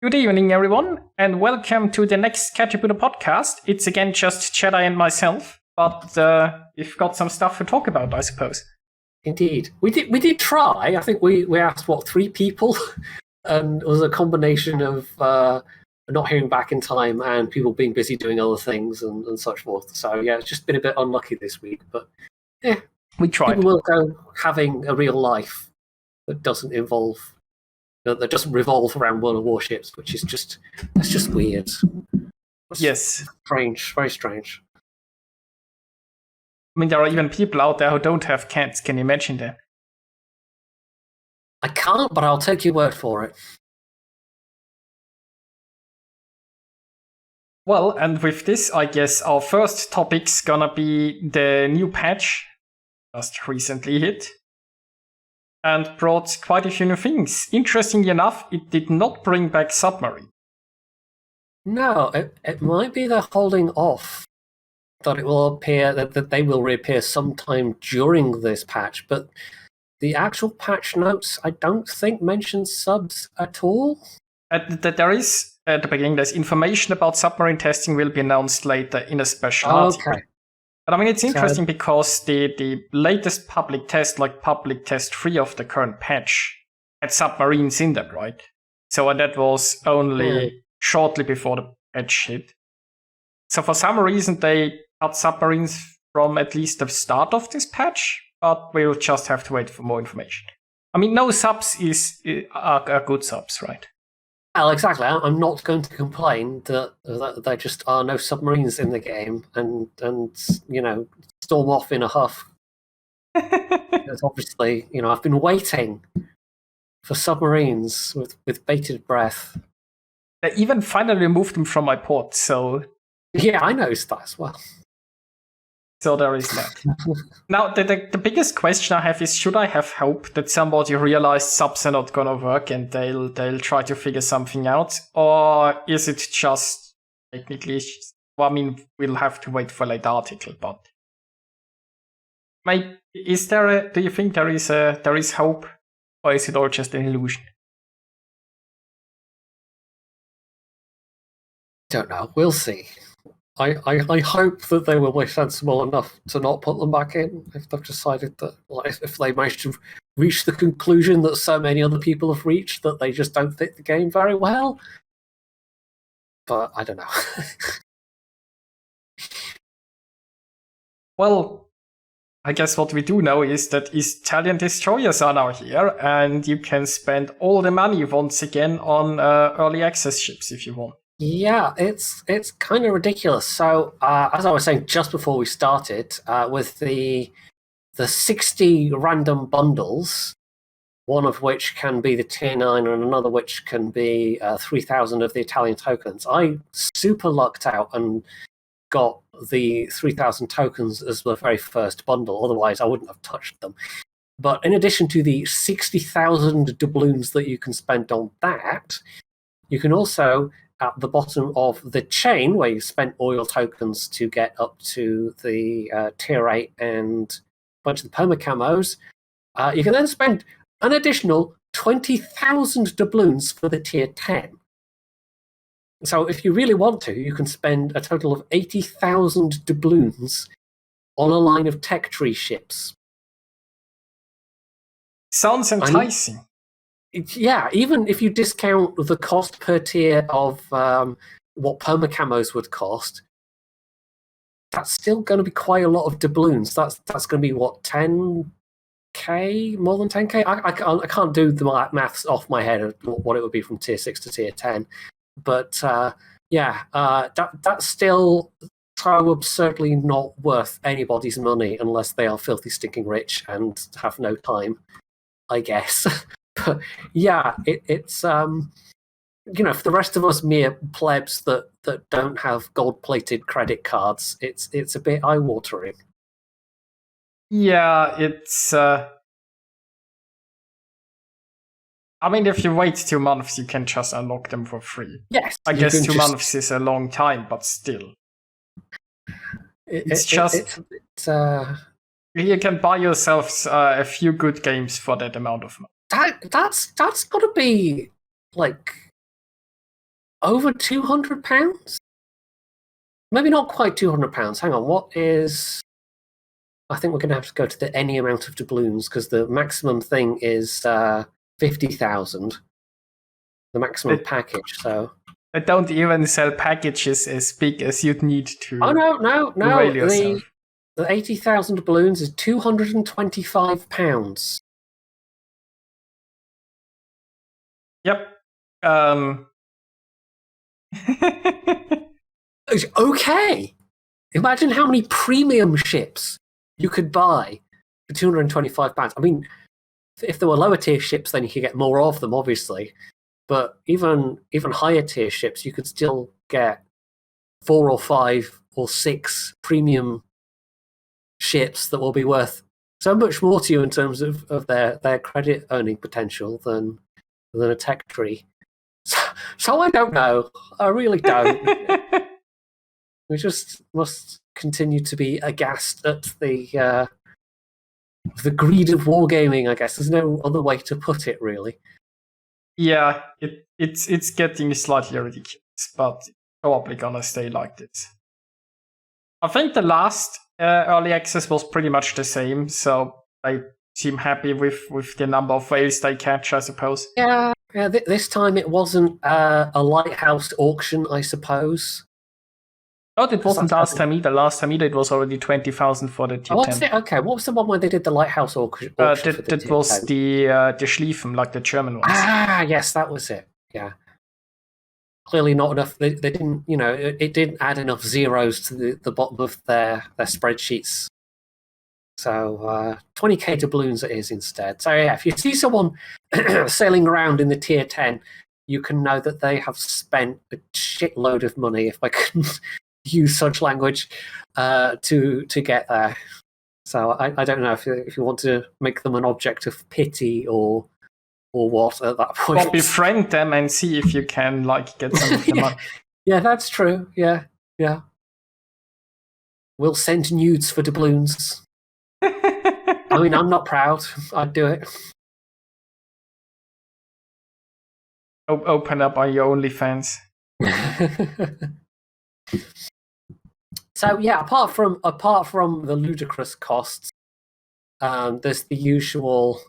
Good evening, everyone, and welcome to the next Catributor podcast. It's again just Jedi and myself, but we've got some stuff to talk about, I suppose. Indeed. We did try. I think we asked, 3 people? And it was a combination of not hearing back in time and people being busy doing other things and such forth. So, yeah, it's just been a bit unlucky this week. But, yeah, we tried. People will go having a real life that doesn't revolve around World of Warships, which is just weird. Yes. Strange, very strange. I mean, there are even people out there who don't have cats. Can you imagine that? I can't, but I'll take your word for it. Well, and with this, I guess our first topic's gonna be the new patch just recently hit and brought quite a few new things. Interestingly enough, it did not bring back Submarine. No, it might be they're holding off. That it will appear that they will reappear sometime during this patch, but the actual patch notes I don't think mention subs at all. There is at the beginning. There's information about submarine testing will be announced later in a special article. Okay. But I mean, it's interesting because the latest public test, like public test 3 of the current patch, had submarines in them, right? So and that was only shortly before the patch hit. So for some reason, they cut submarines from at least the start of this patch, but we'll just have to wait for more information. I mean, no subs are good subs, right? Well, exactly. I'm not going to complain that there just are no submarines in the game and storm off in a huff. Because obviously, I've been waiting for submarines with bated breath. They even finally removed them from my port, so... Yeah, I noticed that as well. So there is that. Now, the biggest question I have is, should I have hope that somebody realized subs are not going to work and they'll try to figure something out? Or is it just technically... Well, I mean, we'll have to wait for a late article, but... do you think there is hope? Or is it all just an illusion? Don't know. We'll see. I hope that they will be sensible enough to not put them back in if they've decided that, if they manage to reach the conclusion that so many other people have reached that they just don't fit the game very well. But I don't know. Well, I guess what we do know is that Italian destroyers are now here, and you can spend all the money once again on early access ships if you want. Yeah, it's kind of ridiculous. So, as I was saying just before we started, with the 60 random bundles, one of which can be the tier 9 and another which can be 3,000 of the Italian tokens, I super lucked out and got the 3,000 tokens as the very first bundle. Otherwise, I wouldn't have touched them. But in addition to the 60,000 doubloons that you can spend on that, you can also... at the bottom of the chain, where you spent oil tokens to get up to the tier 8 and a bunch of the permacamos, you can then spend an additional 20,000 doubloons for the tier 10. So if you really want to, you can spend a total of 80,000 doubloons on a line of tech tree ships. Sounds enticing. Yeah, even if you discount the cost per tier of what permacamos would cost, that's still going to be quite a lot of doubloons. That's going to be, what, 10k? More than 10k? I can't do the maths off my head of what it would be from tier 6 to tier 10. But that's still so absurdly not worth anybody's money unless they are filthy stinking rich and have no time, I guess. But yeah, it's for the rest of us mere plebs that don't have gold-plated credit cards, it's a bit eye-watering. Yeah, it's... I mean, if you wait 2 months, you can just unlock them for free. Yes. I guess 2 months is a long time, but still. You can buy yourselves a few good games for that amount of money. That's got to be, like, over £200? Maybe not quite £200. Hang on, what is... I think we're going to have to go to any amount of doubloons, because the maximum thing is 50,000. The maximum package, so... They don't even sell packages as big as you'd need to... Oh, no. Yourself. The 80,000 doubloons is £225. Yep. Okay. Imagine how many premium ships you could buy for £225. I mean, if there were lower tier ships, then you could get more of them, obviously. But even higher tier ships, you could still get 4 or 5 or 6 premium ships that will be worth so much more to you in terms of their credit earning potential than a tech tree. So I don't know. I really don't. We just must continue to be aghast at the greed of wargaming, I guess. There's no other way to put it, really. Yeah, it's getting slightly ridiculous, but it's probably gonna stay like this. I think the last early access was pretty much the same, so they seem happy with the number of whales they catch, I suppose. Yeah. This time it wasn't a lighthouse auction, I suppose. Oh, it wasn't last time either. Last time either, it was already 20,000 for the Tier 10. Okay, what was the one where they did the lighthouse auction? That was the Schlieffen, like the German ones. Ah, yes, that was it. Yeah. Clearly not enough. They didn't, it didn't add enough zeros to the bottom of their spreadsheets. So 20k doubloons it is instead. So yeah, if you see someone sailing around in the Tier 10, you can know that they have spent a shitload of money, if I can use such language, to get there. So I don't know if you want to make them an object of pity or what at that point. Or befriend them and see if you can get some of the money. Yeah, that's true. Yeah. We'll send nudes for doubloons. I mean, I'm not proud. I'd do it. Open up on your OnlyFans. So yeah, apart from the ludicrous costs, there's the usual.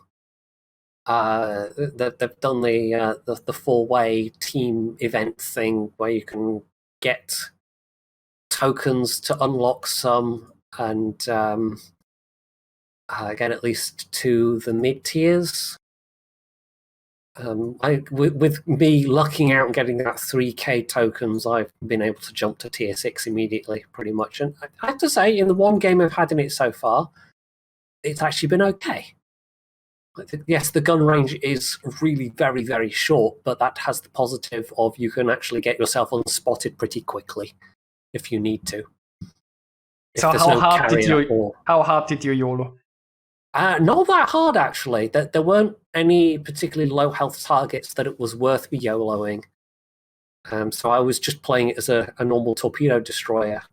They've done the 4-way team event thing where you can get tokens to unlock some and get at least to the mid tiers. With me lucking out and getting that 3k tokens, I've been able to jump to tier 6 immediately, pretty much. And I have to say, in the one game I've had in it so far, it's actually been okay. Yes, the gun range is really very, very short, but that has the positive of you can actually get yourself unspotted pretty quickly if you need to. So how hard did you YOLO? Not that hard, actually. There weren't any particularly low health targets that it was worth me YOLOing. So I was just playing it as a normal torpedo destroyer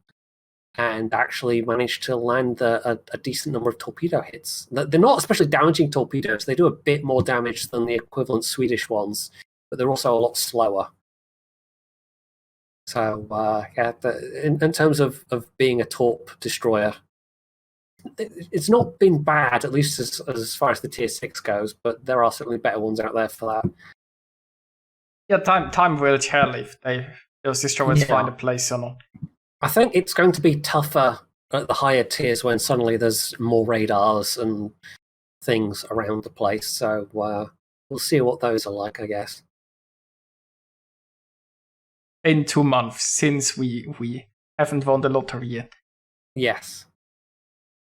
and actually managed to land a decent number of torpedo hits. They're not especially damaging torpedoes. They do a bit more damage than the equivalent Swedish ones, but they're also a lot slower. So, yeah, in terms of being a torp destroyer, it's not been bad, at least as far as the tier 6 goes, but there are certainly better ones out there for that. Yeah, time will tell if those destroyers find a place or not. I think it's going to be tougher at the higher tiers when suddenly there's more radars and things around the place. So we'll see what those are like, I guess. In 2 months, since we haven't won the lottery yet. Yes.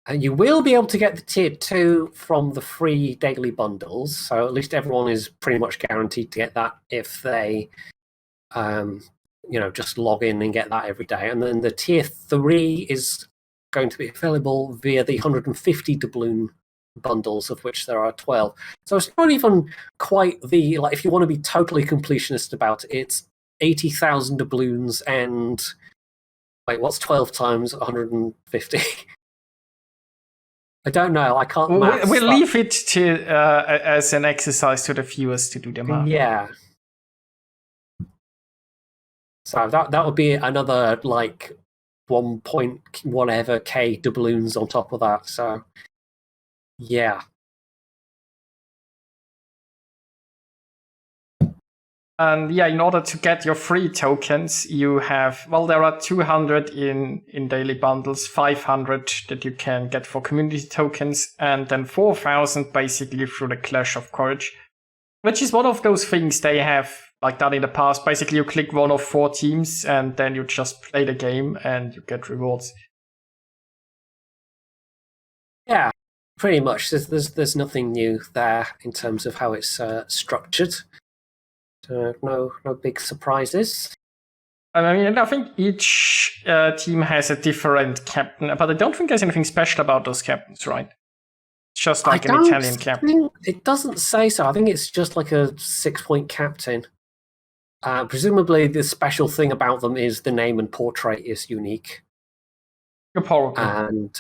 And you will be able to get the tier 2 from the free daily bundles. So at least everyone is pretty much guaranteed to get that if they just log in and get that every day. And then the tier 3 is going to be available via the 150 doubloon bundles, of which there are 12. So it's not even quite the, if you want to be totally completionist about it, it's 80,000 doubloons and, what's 12 times 150? I don't know. I can't maths. We'll leave it to as an exercise to the viewers to do the math. Yeah. So that would be another like 1 point whatever K doubloons on top of that. So yeah. And yeah, in order to get your free tokens, you have, well, there are 200 in daily bundles, 500 that you can get for community tokens, and then 4,000 basically through the Clash of Courage, which is one of those things they have like done in the past. Basically, you click one of 4 teams and then you just play the game and you get rewards. Yeah, pretty much. There's nothing new there in terms of how it's structured. No big surprises. I mean, I think each team has a different captain, but I don't think there's anything special about those captains, right? It's just like an Italian captain. It doesn't say so. I think it's just like a 6-point captain. Presumably, the special thing about them is the name and portrait is unique. Probably. And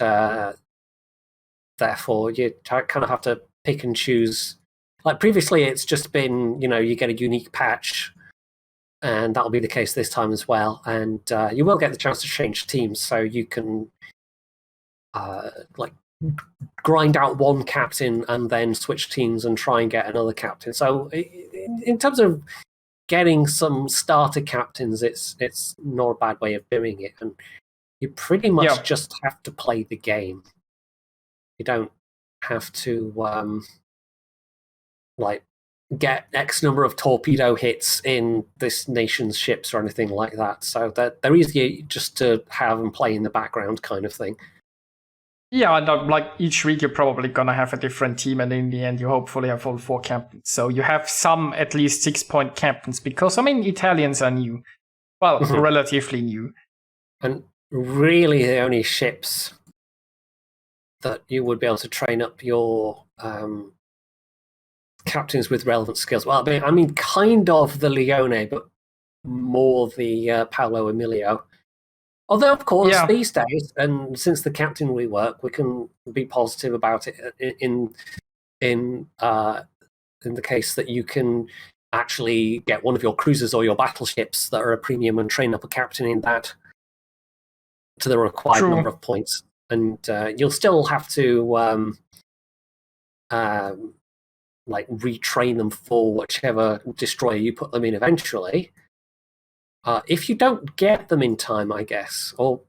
therefore, you kind of have to pick and choose. Like previously, it's just been, you get a unique patch, and that'll be the case this time as well. And you will get the chance to change teams, so you can like grind out one captain and then switch teams and try and get another captain. So in terms of getting some starter captains, it's not a bad way of doing it, and you pretty much just have to play the game. You don't have to like get X number of torpedo hits in this nation's ships or anything like that. So they're easy just to have and play in the background kind of thing. Yeah, and like each week you're probably gonna have a different team, and in the end you hopefully have all 4 captains. So you have some at least 6-point captains, because I mean Italians are new. Well, relatively new. And really the only ships that you would be able to train up your captains with relevant skills. Well, I mean kind of the Leone, but more the Paolo Emilio. Although, of course, these days, and since the captain rework, we can be positive about it in the case that you can actually get one of your cruisers or your battleships that are a premium and train up a captain in that to the required number of points. And you'll still have to like retrain them for whichever destroyer you put them in eventually. If you don't get them in time, I guess, or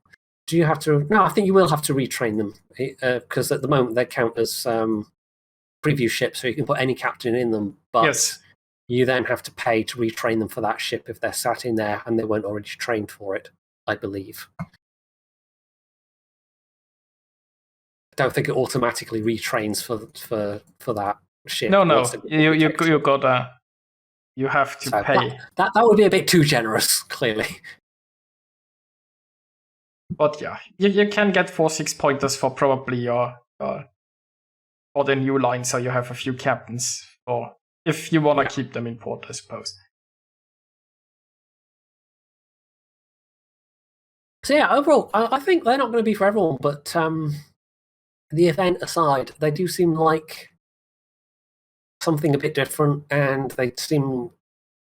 do you have to? No, I think you will have to retrain them, because at the moment they count as preview ships, so you can put any captain in them. But you then have to pay to retrain them for that ship if they're sat in there and they weren't already trained for it, I believe. I don't think it automatically retrains for that ship. No, you gotta. You have to pay. That would be a bit too generous, clearly. But yeah, you can get 4 6-pointers for probably your for the new line, so you have a few captains, or if you want to keep them in port, I suppose. So yeah, overall, I think they're not going to be for everyone, but the event aside, they do seem like something a bit different, and they seem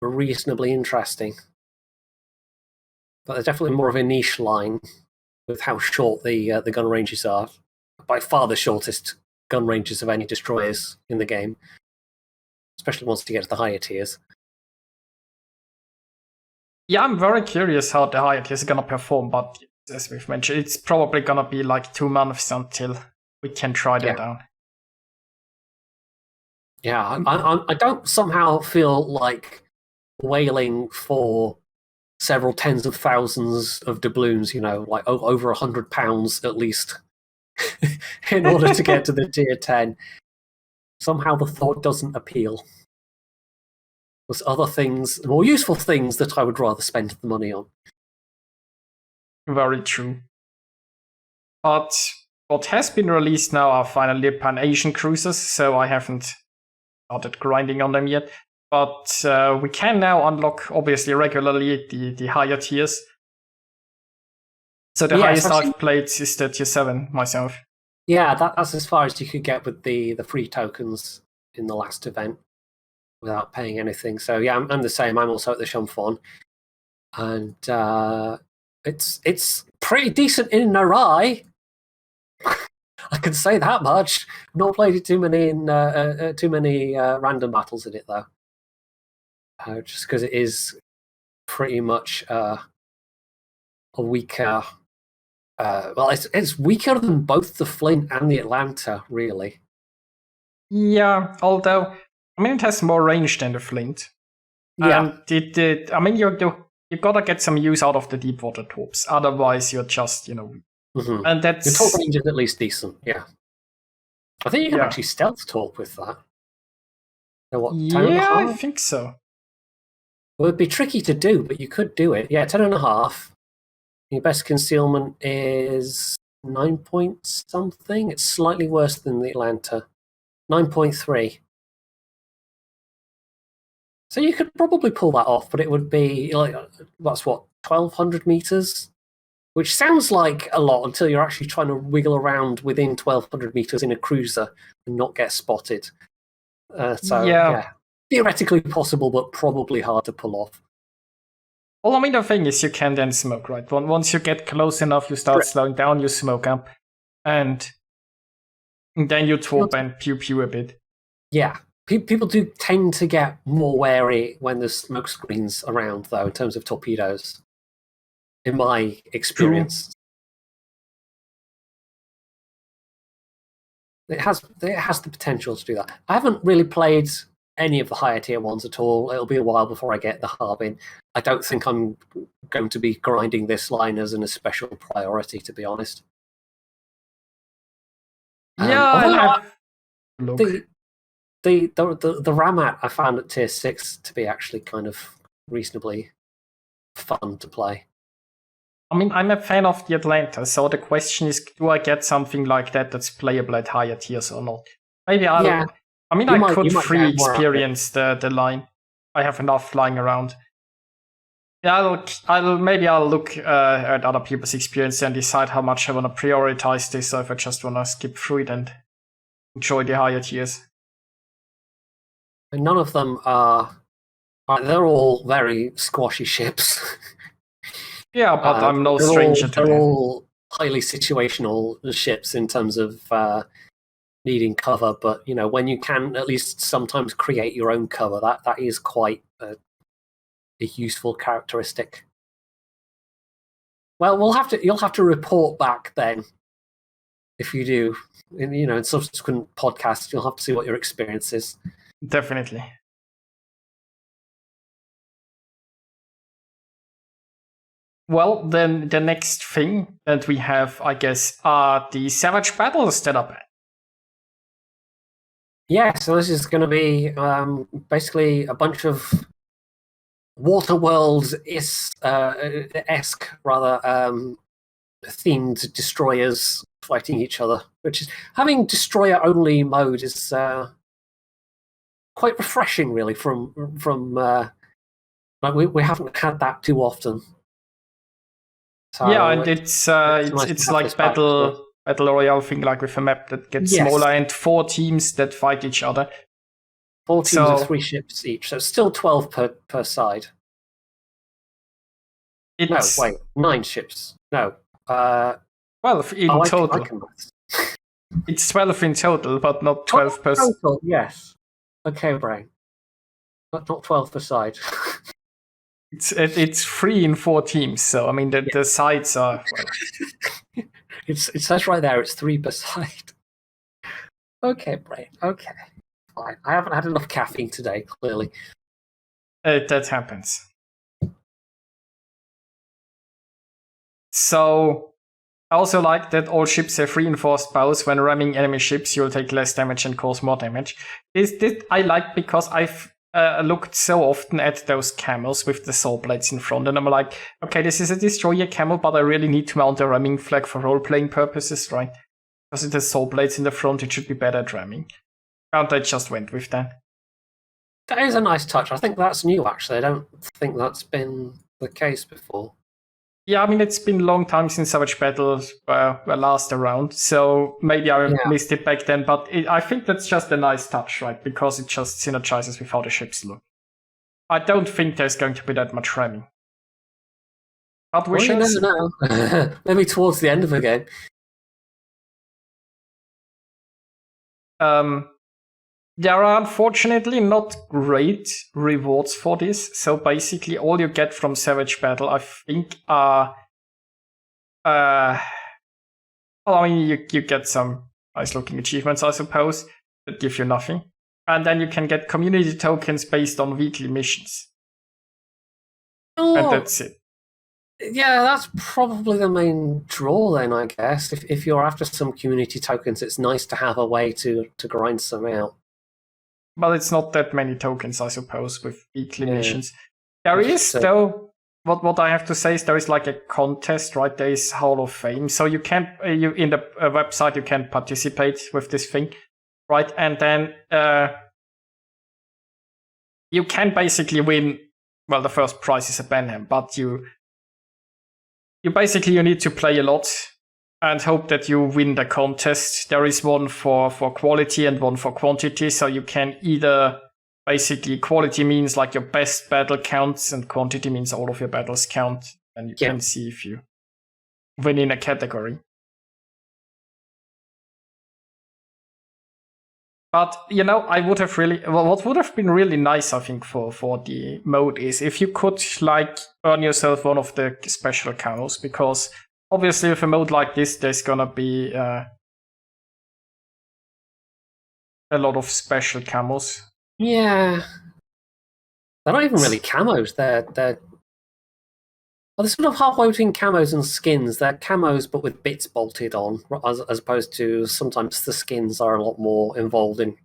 reasonably interesting. But they're definitely more of a niche line with how short the gun ranges are. By far the shortest gun ranges of any destroyers in the game, especially once you get to the higher tiers. Yeah, I'm very curious how the higher tiers are going to perform, but as we've mentioned, it's probably going to be like 2 months until we can try them down. Yeah, I don't somehow feel like whaling for several tens of thousands of doubloons, like over £100 at least, in order to get to the tier 10. Somehow the thought doesn't appeal. There's other things, more useful things, that I would rather spend the money on. Very true. But what has been released now are finally Pan-Asian cruisers, so I haven't started grinding on them yet. But we can now unlock, obviously, regularly the higher tiers. So the highest I've played is the tier 7 myself. Yeah, that's as far as you could get with the free tokens in the last event without paying anything. So yeah, I'm the same. I'm also at the Shumfon. and it's pretty decent in Narai. I can say that much. I've not played it too many random battles in it though, just because it is pretty much a weaker. Well, it's weaker than both the Flint and the Atlanta, really. Yeah, although I mean it has more range than the Flint. Yeah, I mean you gotta get some use out of the deep water torps. Otherwise, you're just mm-hmm. And that's the torp range is at least decent. Yeah, I think you can actually stealth torp with that. What, 10.5? I think so. Well, it'd be tricky to do, but you could do it. Yeah, 10.5. Your best concealment is 9 point something. It's slightly worse than the Atlanta. 9.3. So you could probably pull that off, but it would be like, that's what, 1,200 meters? Which sounds like a lot until you're actually trying to wiggle around within 1,200 meters in a cruiser and not get spotted. Yeah, theoretically possible, but probably hard to pull off. Well, I mean, the thing is, you can then smoke, right? Once you get close enough, you start slowing down, you smoke up, and then you torp and pew-pew a bit. Yeah. People do tend to get more wary when there's smoke screens around, though, in terms of torpedoes, in my experience. True. It has the potential to do that. I haven't really played any of the higher tier ones at all. It'll be a while before I get the Harbin. I don't think I'm going to be grinding this line as an especial priority, to be honest. Yeah, the Ramat I found at tier 6 to be actually kind of reasonably fun to play. I mean, I'm a fan of the Atlanta, so the question is, do I get something like that that's playable at higher tiers or not? Maybe I'll... Yeah. I mean, I could free experience the line. I have enough lying around. Yeah, I'll look at other people's experience and decide how much I want to prioritize this, or if I just want to skip through it and enjoy the higher tiers. And none of them are. They're all very squashy ships. Yeah, but I'm no stranger to them. They're all highly situational ships in terms of needing cover, but when you can at least sometimes create your own cover, that is quite a useful characteristic. Well, you'll have to report back then if you do. In subsequent podcasts, you'll have to see what your experience is. Definitely. Well, then the next thing that we have, I guess, are the Savage Battles that are back. Yeah, so this is going to be basically a bunch of Waterworld-esque, rather, themed destroyers fighting each other, which is having destroyer-only mode is quite refreshing, really. From we haven't had that too often. So yeah, and it's like battle royale thing, like with a map that gets smaller and 4 teams that fight each other. 4 teams of 3 ships each, so it's still 12 per side. No, wait, 9 ships. No. 12 in total. It's 12 in total, but not 12 per side. Yes. Okay, brain. But not 12 per side. It's 3 in 4 teams, so I mean the sides are. Well. It says right there it's 3 per side. Okay, brain. Okay, fine. I haven't had enough caffeine today. Clearly, that happens. So I also like that all ships have reinforced bows. When ramming enemy ships, you'll take less damage and cause more damage. This I like because I've looked so often at those camos with the saw blades in front, and I'm like, okay, this is a destroyer camo, but I really need to mount a ramming flag for role-playing purposes, right? Because it has saw blades in the front, it should be better at ramming. And I just went with that. That is a nice touch. I think that's new, actually. I don't think that's been the case before. Yeah, I mean, it's been a long time since Savage Battles were last around, so maybe I missed it back then, but I think that's just a nice touch, right? Because it just synergizes with how the ships look. I don't think there's going to be that much ramming. Hard Well, you wishes? never know. Maybe towards the end of the game. There are unfortunately not great rewards for this. So basically, all you get from Savage Battle, I think, are I mean, you get some nice-looking achievements, I suppose, that give you nothing, and then you can get community tokens based on weekly missions, and that's it. Yeah, that's probably the main draw then, I guess. If you're after some community tokens, it's nice to have a way to grind some out. But it's not that many tokens, I suppose, with weekly missions. There Which is, though, what I have to say is there is like a contest, right? There is Hall of Fame. So you can, in the website, you can participate with this thing, right? And then you can basically win, well, the first prize is a Benham, but you basically, you need to play a lot and hope that you win the contest. There is one for quality and one for quantity. So you can either, basically, quality means like your best battle counts and quantity means all of your battles count. And you can see if you win in a category. But, I would have what would have been really nice, I think, for the mode is if you could, earn yourself one of the special camos, because obviously with a mode like this, there's gonna be a lot of special camos. Yeah. They're not even really camos. They're sort of halfway between camos and skins. They're camos, but with bits bolted on, as opposed to sometimes the skins are a lot more involved in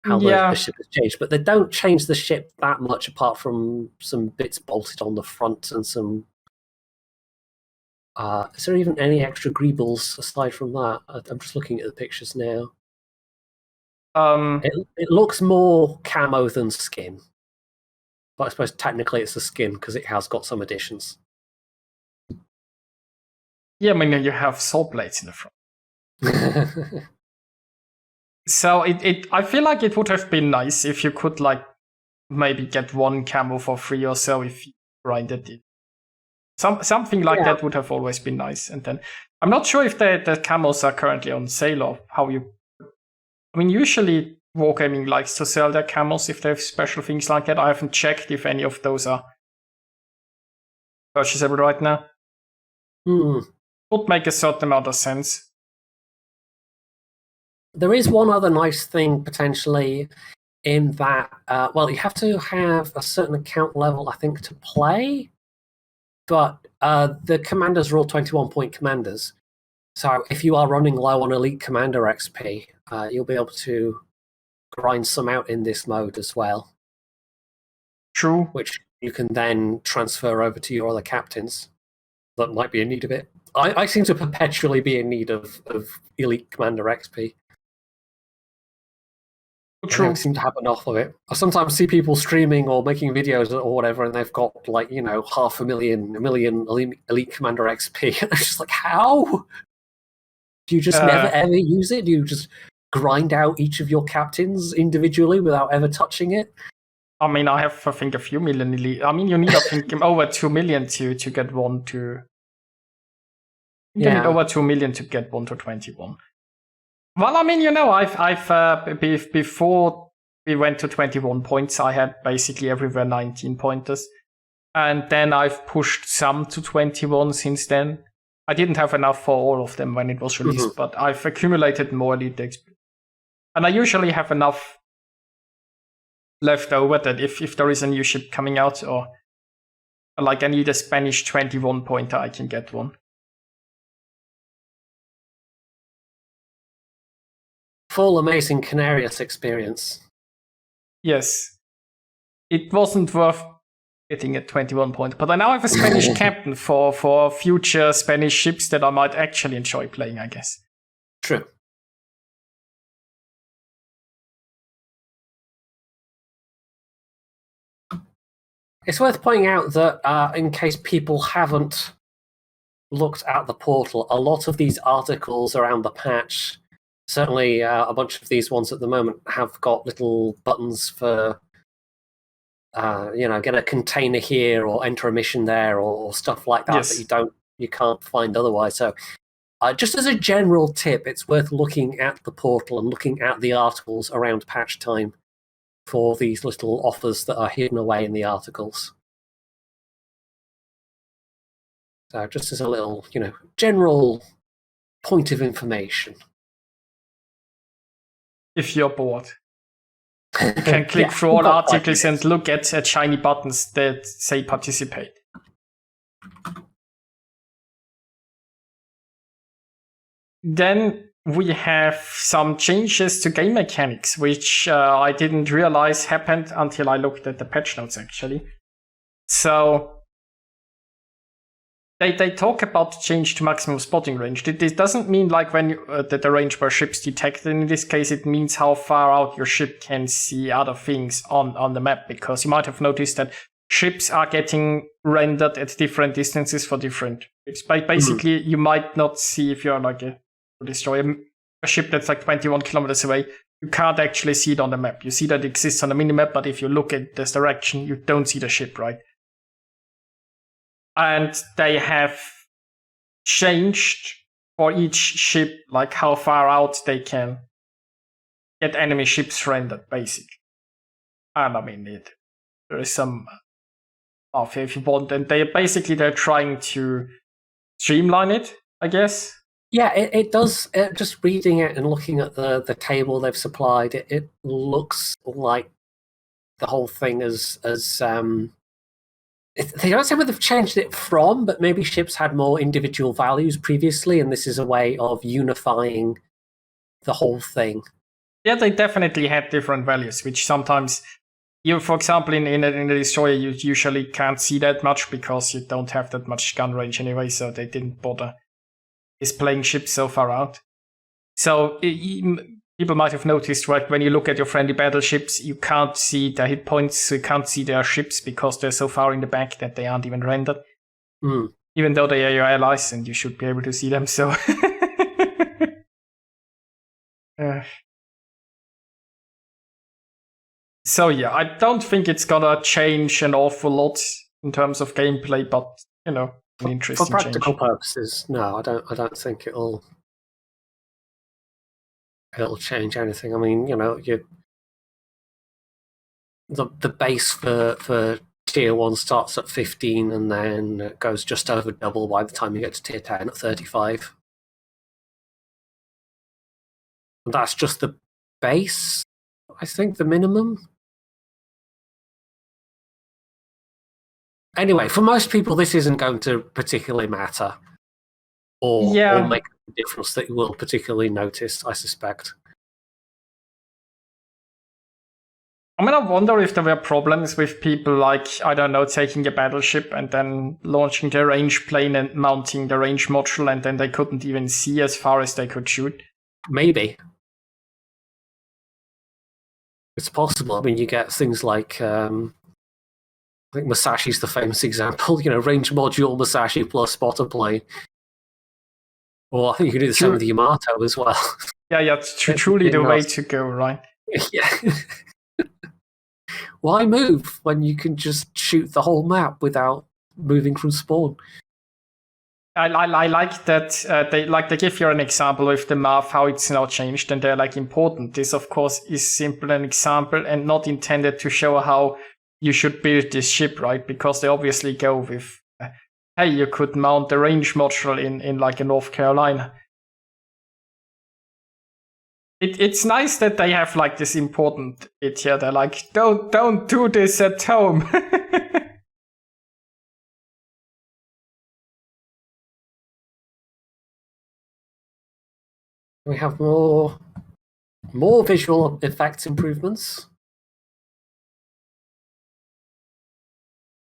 how the ship has changed. But they don't change the ship that much, apart from some bits bolted on the front and some. Is there even any extra greebles aside from that? I'm just looking at the pictures now. It looks more camo than skin. But I suppose technically it's a skin because it has got some additions. Yeah, I mean, you have saw blades in the front. So I feel like it would have been nice if you could maybe get one camo for free or so if you grinded it. Something like that would have always been nice. And then I'm not sure if the camos are currently on sale or how you. I mean, usually Wargaming likes to sell their camos if they have special things like that. I haven't checked if any of those are purchasable right now. Would make a certain amount of sense. There is one other nice thing potentially in that, you have to have a certain account level, I think, to play. But the commanders are all 21-point commanders. So if you are running low on Elite Commander XP, you'll be able to grind some out in this mode as well. True. Which you can then transfer over to your other captains that might be in need of it. I seem to perpetually be in need of Elite Commander XP. True. I don't seem to have enough of it. I sometimes see people streaming or making videos or whatever, and they've got 500,000, 1 million Elite Commander XP. And I'm just like, how? Do you just never ever use it? Do you just grind out each of your captains individually without ever touching it? I mean, I have, I think, a few million elite. I mean, you need, I think, over 2 million to get one to. You need over 2 million to get one to 21. Well, I mean, I've before we went to 21 points, I had basically everywhere 19 pointers, and then I've pushed some to 21 since then. I didn't have enough for all of them when it was released, but I've accumulated more elite XP. And I usually have enough left over that if there is a new ship coming out or I need a Spanish 21 pointer, I can get one. Full Amazing Canarius experience. Yes. It wasn't worth getting a 21 point, but I now have a Spanish captain for future Spanish ships that I might actually enjoy playing, I guess. True. It's worth pointing out that in case people haven't looked at the portal, a lot of these articles around the patch, certainly a bunch of these ones at the moment, have got little buttons for get a container here or enter a mission there or stuff like that Yes. that you can't find otherwise. So just as a general tip, it's worth looking at the portal and looking at the articles around patch time for these little offers that are hidden away in the articles. So just as a little, general point of information. If you're bored, you can click through all articles and look at shiny buttons that say participate. Then we have some changes to game mechanics, which I didn't realize happened until I looked at the patch notes, actually. So they talk about change to maximum spotting range. This doesn't mean like when the range where ships detected. In this case, it means how far out your ship can see other things on the map, because you might have noticed that ships are getting rendered at different distances for different ships. Basically, you might not see, if you're like a destroyer, a ship that's like 21 kilometers away, you can't actually see it on the map. You see that it exists on the minimap, but if you look at this direction, you don't see the ship, right? And they have changed for each ship, like how far out they can get enemy ships rendered, basically. And I mean, there is some if you want, and they're trying to streamline it, I guess. Yeah, it does. Just reading it and looking at the table they've supplied, it looks like the whole thing as they don't say where they've changed it from, but maybe ships had more individual values previously, and this is a way of unifying the whole thing. Yeah, they definitely had different values, which sometimes for example, in a destroyer, you usually can't see that much because you don't have that much gun range anyway, so they didn't bother displaying ships so far out. So people might have noticed, right, when you look at your friendly battleships, you can't see their hit points, so you can't see their ships because they're so far in the back that they aren't even rendered. Even though they are your allies and you should be able to see them, so... So yeah, I don't think it's gonna change an awful lot in terms of gameplay, but an interesting for practical change. Purposes, no, I don't think it'll change anything. I mean, the base for tier 1 starts at 15 and then it goes just over double by the time you get to tier 10 at 35. And that's just the base, I think, the minimum. Anyway, for most people, this isn't going to particularly matter or make a difference that you will particularly notice, I suspect. I mean, I wonder if there were problems with people like, I don't know, taking a battleship and then launching the range plane and mounting the range module, and then they couldn't even see as far as they could shoot. Maybe. It's possible. I mean, you get things like... I think Musashi's the famous example, range module Musashi plus spotter plane. Or I think you can do the same with the Yamato as well. Yeah, it's truly the way to go, right? Yeah. Why move when you can just shoot the whole map without moving from spawn? I like that they give you an example with the math, how it's now changed, and they're like important. This, of course, is simply an example and not intended to show how you should build this ship, right? Because they obviously go with, hey, you could mount the range module in like in North Carolina. It's nice that they have like this important bit here. They're like, don't do this at home. We have more visual effects improvements.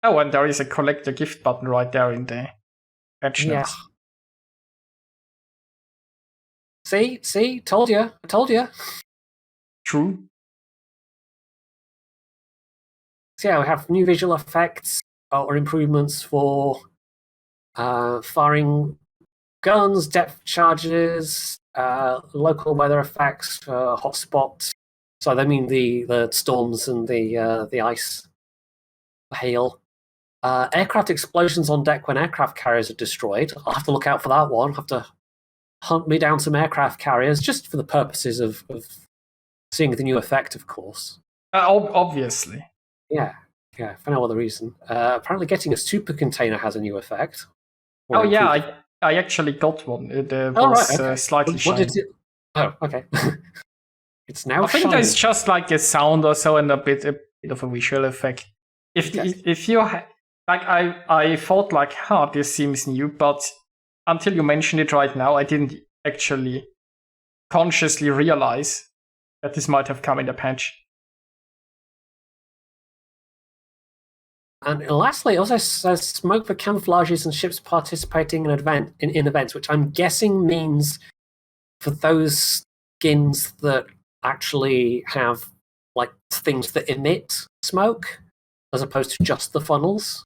Oh, and there is a collector gift button right there in the patch notes. See, told you. I told you. True. So yeah, we have new visual effects or improvements for firing guns, depth charges, local weather effects for hotspots. So they mean the storms and the ice hail. Aircraft explosions on deck when aircraft carriers are destroyed. I'll have to look out for that one. I'll have to hunt me down some aircraft carriers just for the purposes of seeing the new effect, of course. Obviously. Yeah, for no other reason. Apparently getting a super container has a new effect. Oh yeah, I actually got one. It was right, okay. slightly shiny. What did it? Oh, okay. It's now I think shiny. there's just like a sound or so and a bit of a visual effect. If you I thought like, this seems new, but until you mentioned it right now, I didn't actually consciously realize that this might have come in the patch. And lastly, it also says smoke for camouflages and ships participating in events, which I'm guessing means for those skins that actually have like things that emit smoke, as opposed to just the funnels.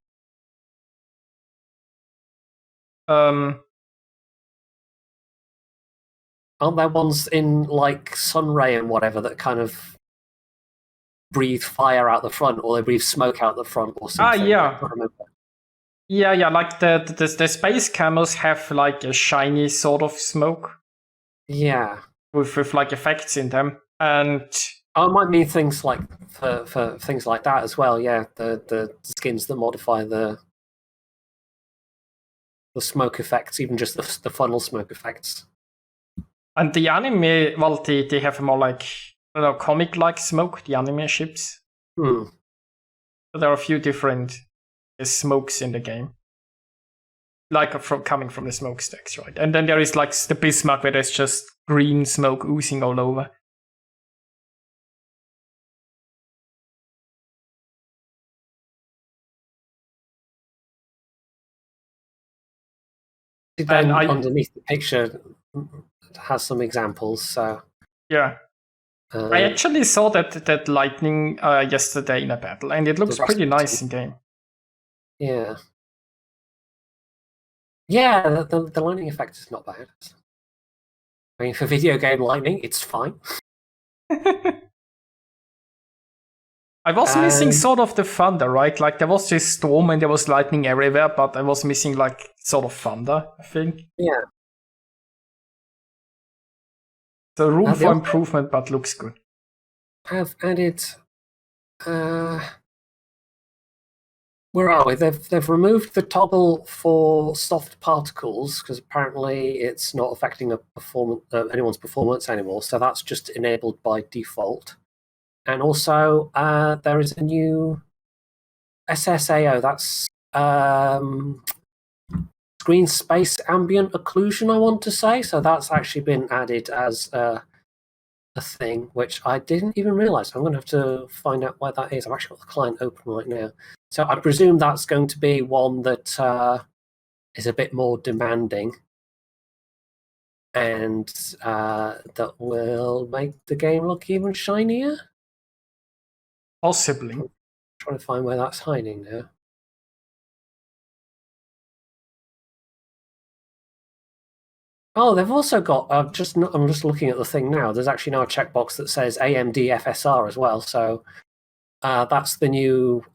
Aren't there ones in like Sunray and whatever that kind of breathe fire out the front, or they breathe smoke out the front, or something? Yeah. I can't remember. Yeah. Like the space camels have like a shiny sort of smoke. Yeah. With like effects in them, and it might mean things like for things like that as well. Yeah, the skins that modify the smoke effects, even just the funnel smoke effects. And the anime, well, they have more like comic-like smoke. The anime ships. So there are a few different smokes in the game, like coming from the smokestacks, right? And then there is like the Bismarck, where there's just green smoke oozing all over. Then underneath the picture it has some examples. So yeah, I actually saw that lightning yesterday in a battle, and it looks pretty nice in game. Yeah. Yeah, the lightning effect is not bad. I mean, for video game lightning, it's fine. I was missing sort of the thunder, right? Like there was this storm and there was lightning everywhere, but I was missing like sort of thunder, I think. Yeah. So room for improvement, but looks good. I've added. Where are we? They've removed the toggle for soft particles because apparently it's not affecting anyone's performance anymore. So that's just enabled by default. And also, there is a new SSAO. That's screen space ambient occlusion, I want to say. So that's actually been added as a thing, which I didn't even realize. I'm going to have to find out why that is. I've actually got the client open right now. So I presume that's going to be one that is a bit more demanding and that will make the game look even shinier. Possibly. I'm trying to find where that's hiding now. Oh, they've also got. I'm just looking at the thing now. There's actually now a checkbox that says AMD FSR as well. So that's the new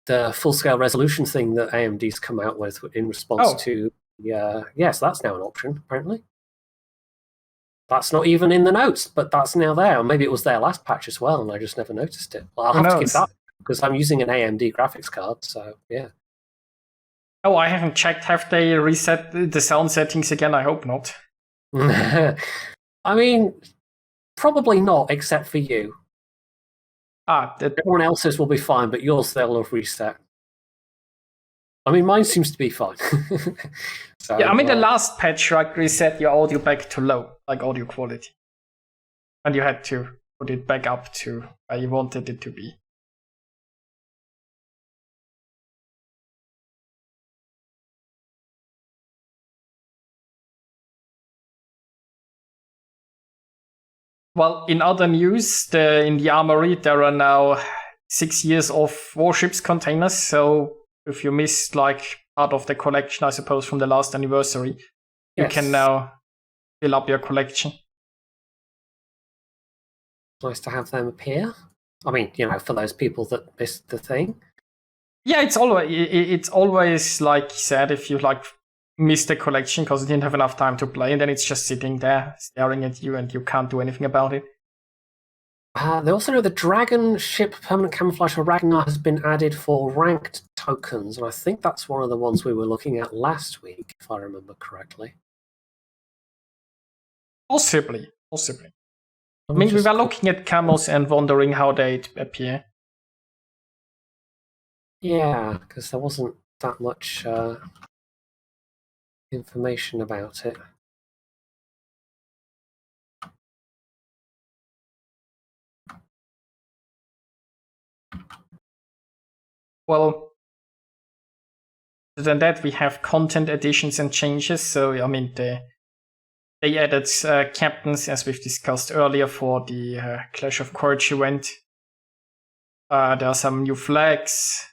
the full-scale resolution thing that AMD's come out with in response to. Yes, that's now an option apparently. That's not even in the notes, but that's now there. Or maybe it was there last patch as well, and I just never noticed it. Well, I'll have to keep that because I'm using an AMD graphics card. So yeah. Oh, I haven't checked. Have they reset the sound settings again? I hope not. I mean, probably not, except for you. Everyone else's will be fine, but yours they'll have reset. I mean, mine seems to be fine. So, yeah, I mean, the last patch reset your audio back to low, like audio quality. And you had to put it back up to where you wanted it to be. Well, in other news, in the armory, there are now 6 years of Warships containers. So if you missed like part of the collection, I suppose, from the last anniversary, you can now fill up your collection. Nice to have them appear. I mean, for those people that missed the thing. Yeah, it's always like you said, if you like miss the collection because you didn't have enough time to play, and then it's just sitting there staring at you, and you can't do anything about it. They also know the Dragon Ship permanent camouflage for Ragnar has been added for ranked tokens, and I think that's one of the ones we were looking at last week, if I remember correctly. Possibly. I mean, we were looking at camos and wondering how they'd appear. Yeah, because there wasn't that much information about it. Well, other than that, we have content additions and changes. So, I mean, they added captains, as we've discussed earlier, for the Clash of Courage event. There are some new flags.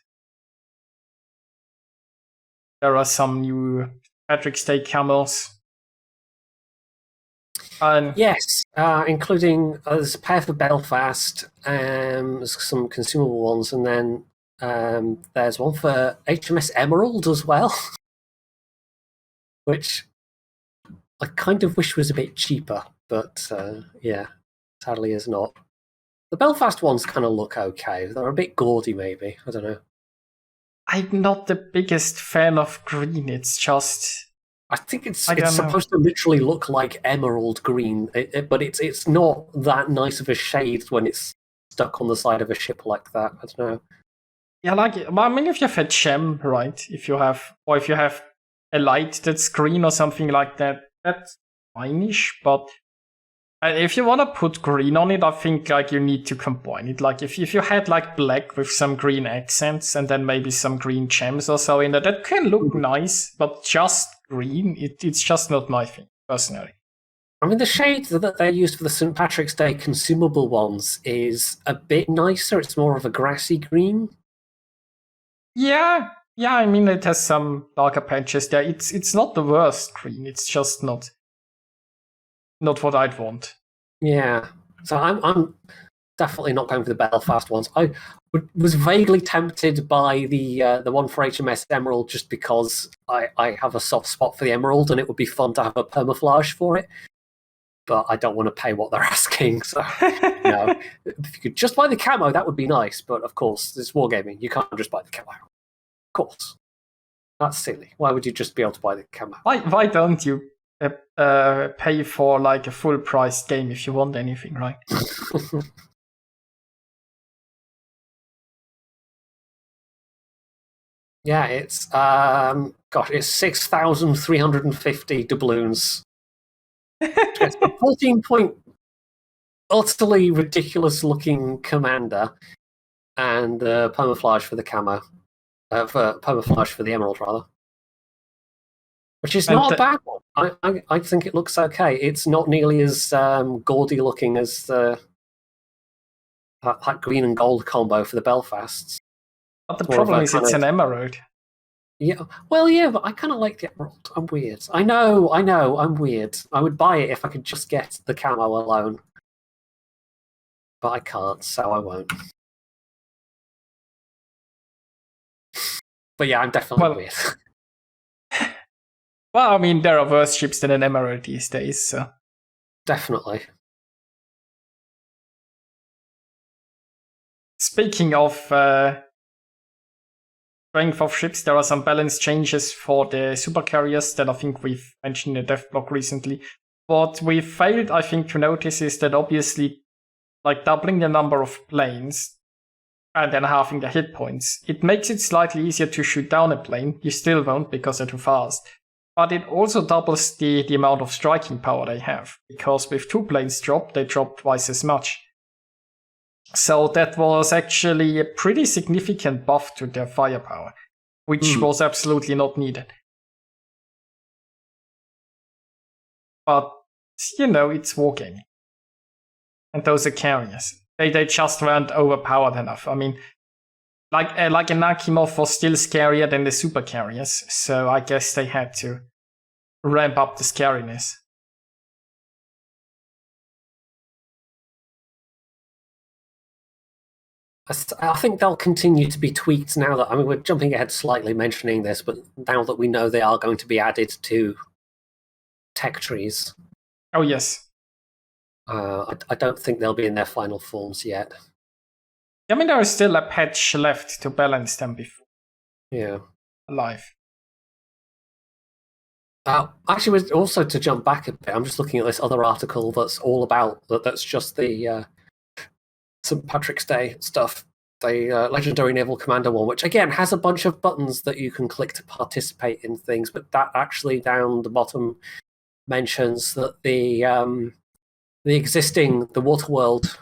There are some new Patrick's Day camos. Yes, including there's a pair for Belfast, there's some consumable ones, and then there's one for HMS Emerald as well, which I kind of wish was a bit cheaper, but yeah, sadly is not. The Belfast ones kind of look okay. They're a bit gaudy, maybe. I don't know. I'm not the biggest fan of green. It's just... I think it's supposed to literally look like emerald green, but it's not that nice of a shade when it's stuck on the side of a ship like that. I don't know. Yeah, I mean, if you have a gem, right? If you have a light that's green or something like that, that's fine-ish. But if you want to put green on it, I think like you need to combine it. Like if you had like black with some green accents and then maybe some green gems or so in there, that can look nice. But just green, it's just not my thing personally. I mean, the shade that they used for the St. Patrick's Day consumable ones is a bit nicer. It's more of a grassy green. Yeah. I mean, it has some darker patches there. It's not the worst green. It's just not what I'd want. Yeah. So I'm definitely not going for the Belfast ones. I was vaguely tempted by the one for HMS Emerald just because I have a soft spot for the Emerald and it would be fun to have a permaflage for it. But I don't want to pay what they're asking. So, no. If you could just buy the camo, that would be nice. But of course, it's wargaming. You can't just buy the camo. Of course. That's silly. Why would you just be able to buy the camo? Why don't you pay for like a full price game if you want anything, right? Yeah, it's it's 6,350 doubloons. It's a 14-point, utterly ridiculous-looking commander, and permaflage for the camo, for permaflage for the emerald, rather. Which is not a bad one. I think it looks okay. It's not nearly as gaudy looking as that green and gold combo for the Belfasts. But the problem is it's an emerald. Yeah, well, yeah, but I kind of like the emerald. I'm weird. I know, I'm weird. I would buy it if I could just get the camo alone. But I can't, so I won't. But yeah, I'm definitely weird. Well, I mean, there are worse ships than an emerald these days, so... Definitely. Speaking of strength of ships, there are some balance changes for the supercarriers that I think we've mentioned in the dev block recently. What we failed, I think, to notice is that obviously, like doubling the number of planes and then halving the hit points, it makes it slightly easier to shoot down a plane. You still won't because they're too fast. But it also doubles the amount of striking power they have, because with 2 planes dropped, they drop twice as much. So that was actually a pretty significant buff to their firepower, which was absolutely not needed. But, it's wargaming. And those are carriers. They just weren't overpowered enough. I mean, like a Nakimov was still scarier than the supercarriers, so I guess they had to ramp up the scariness. I think they'll continue to be tweaked now that, I mean, we're jumping ahead slightly mentioning this, but now that we know they are going to be added to tech trees. Oh, yes. I don't think they'll be in their final forms yet. I mean, there is still a patch left to balance them before. Yeah. Alive. Actually, also to jump back a bit, I'm just looking at this other article that's all about that's just the St. Patrick's Day stuff, the Legendary Naval Commander one, which again has a bunch of buttons that you can click to participate in things, but that actually down the bottom mentions that the Waterworld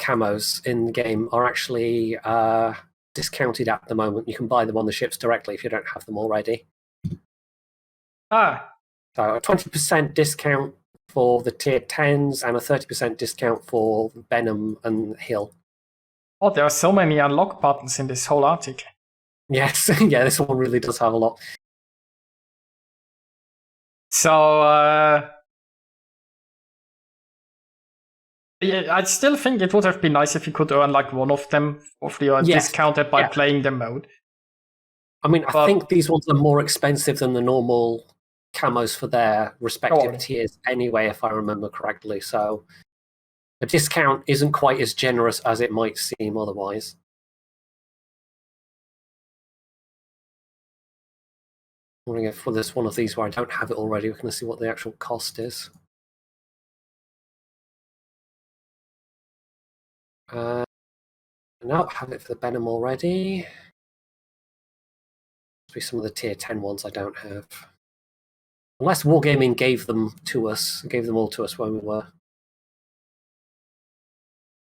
camos in the game are actually discounted at the moment. You can buy them on the ships directly if you don't have them already. So a 20% discount for the tier 10s and a 30% discount for Benham and Hill. Oh, there are so many unlock buttons in this whole article. Yes, yeah, this one really does have a lot. So, yeah, I still think it would have been nice if you could earn like one of them for free or discounted by playing the mode. I mean, I think these ones are more expensive than the normal camos for their respective tiers anyway, if I remember correctly. So a discount isn't quite as generous as it might seem otherwise. I'm wondering if there's one of these where I don't have it already, we're going to see what the actual cost is. No, I have it for the Benham already. Must be some of the tier 10 ones I don't have. Unless Wargaming gave them all to us when we were.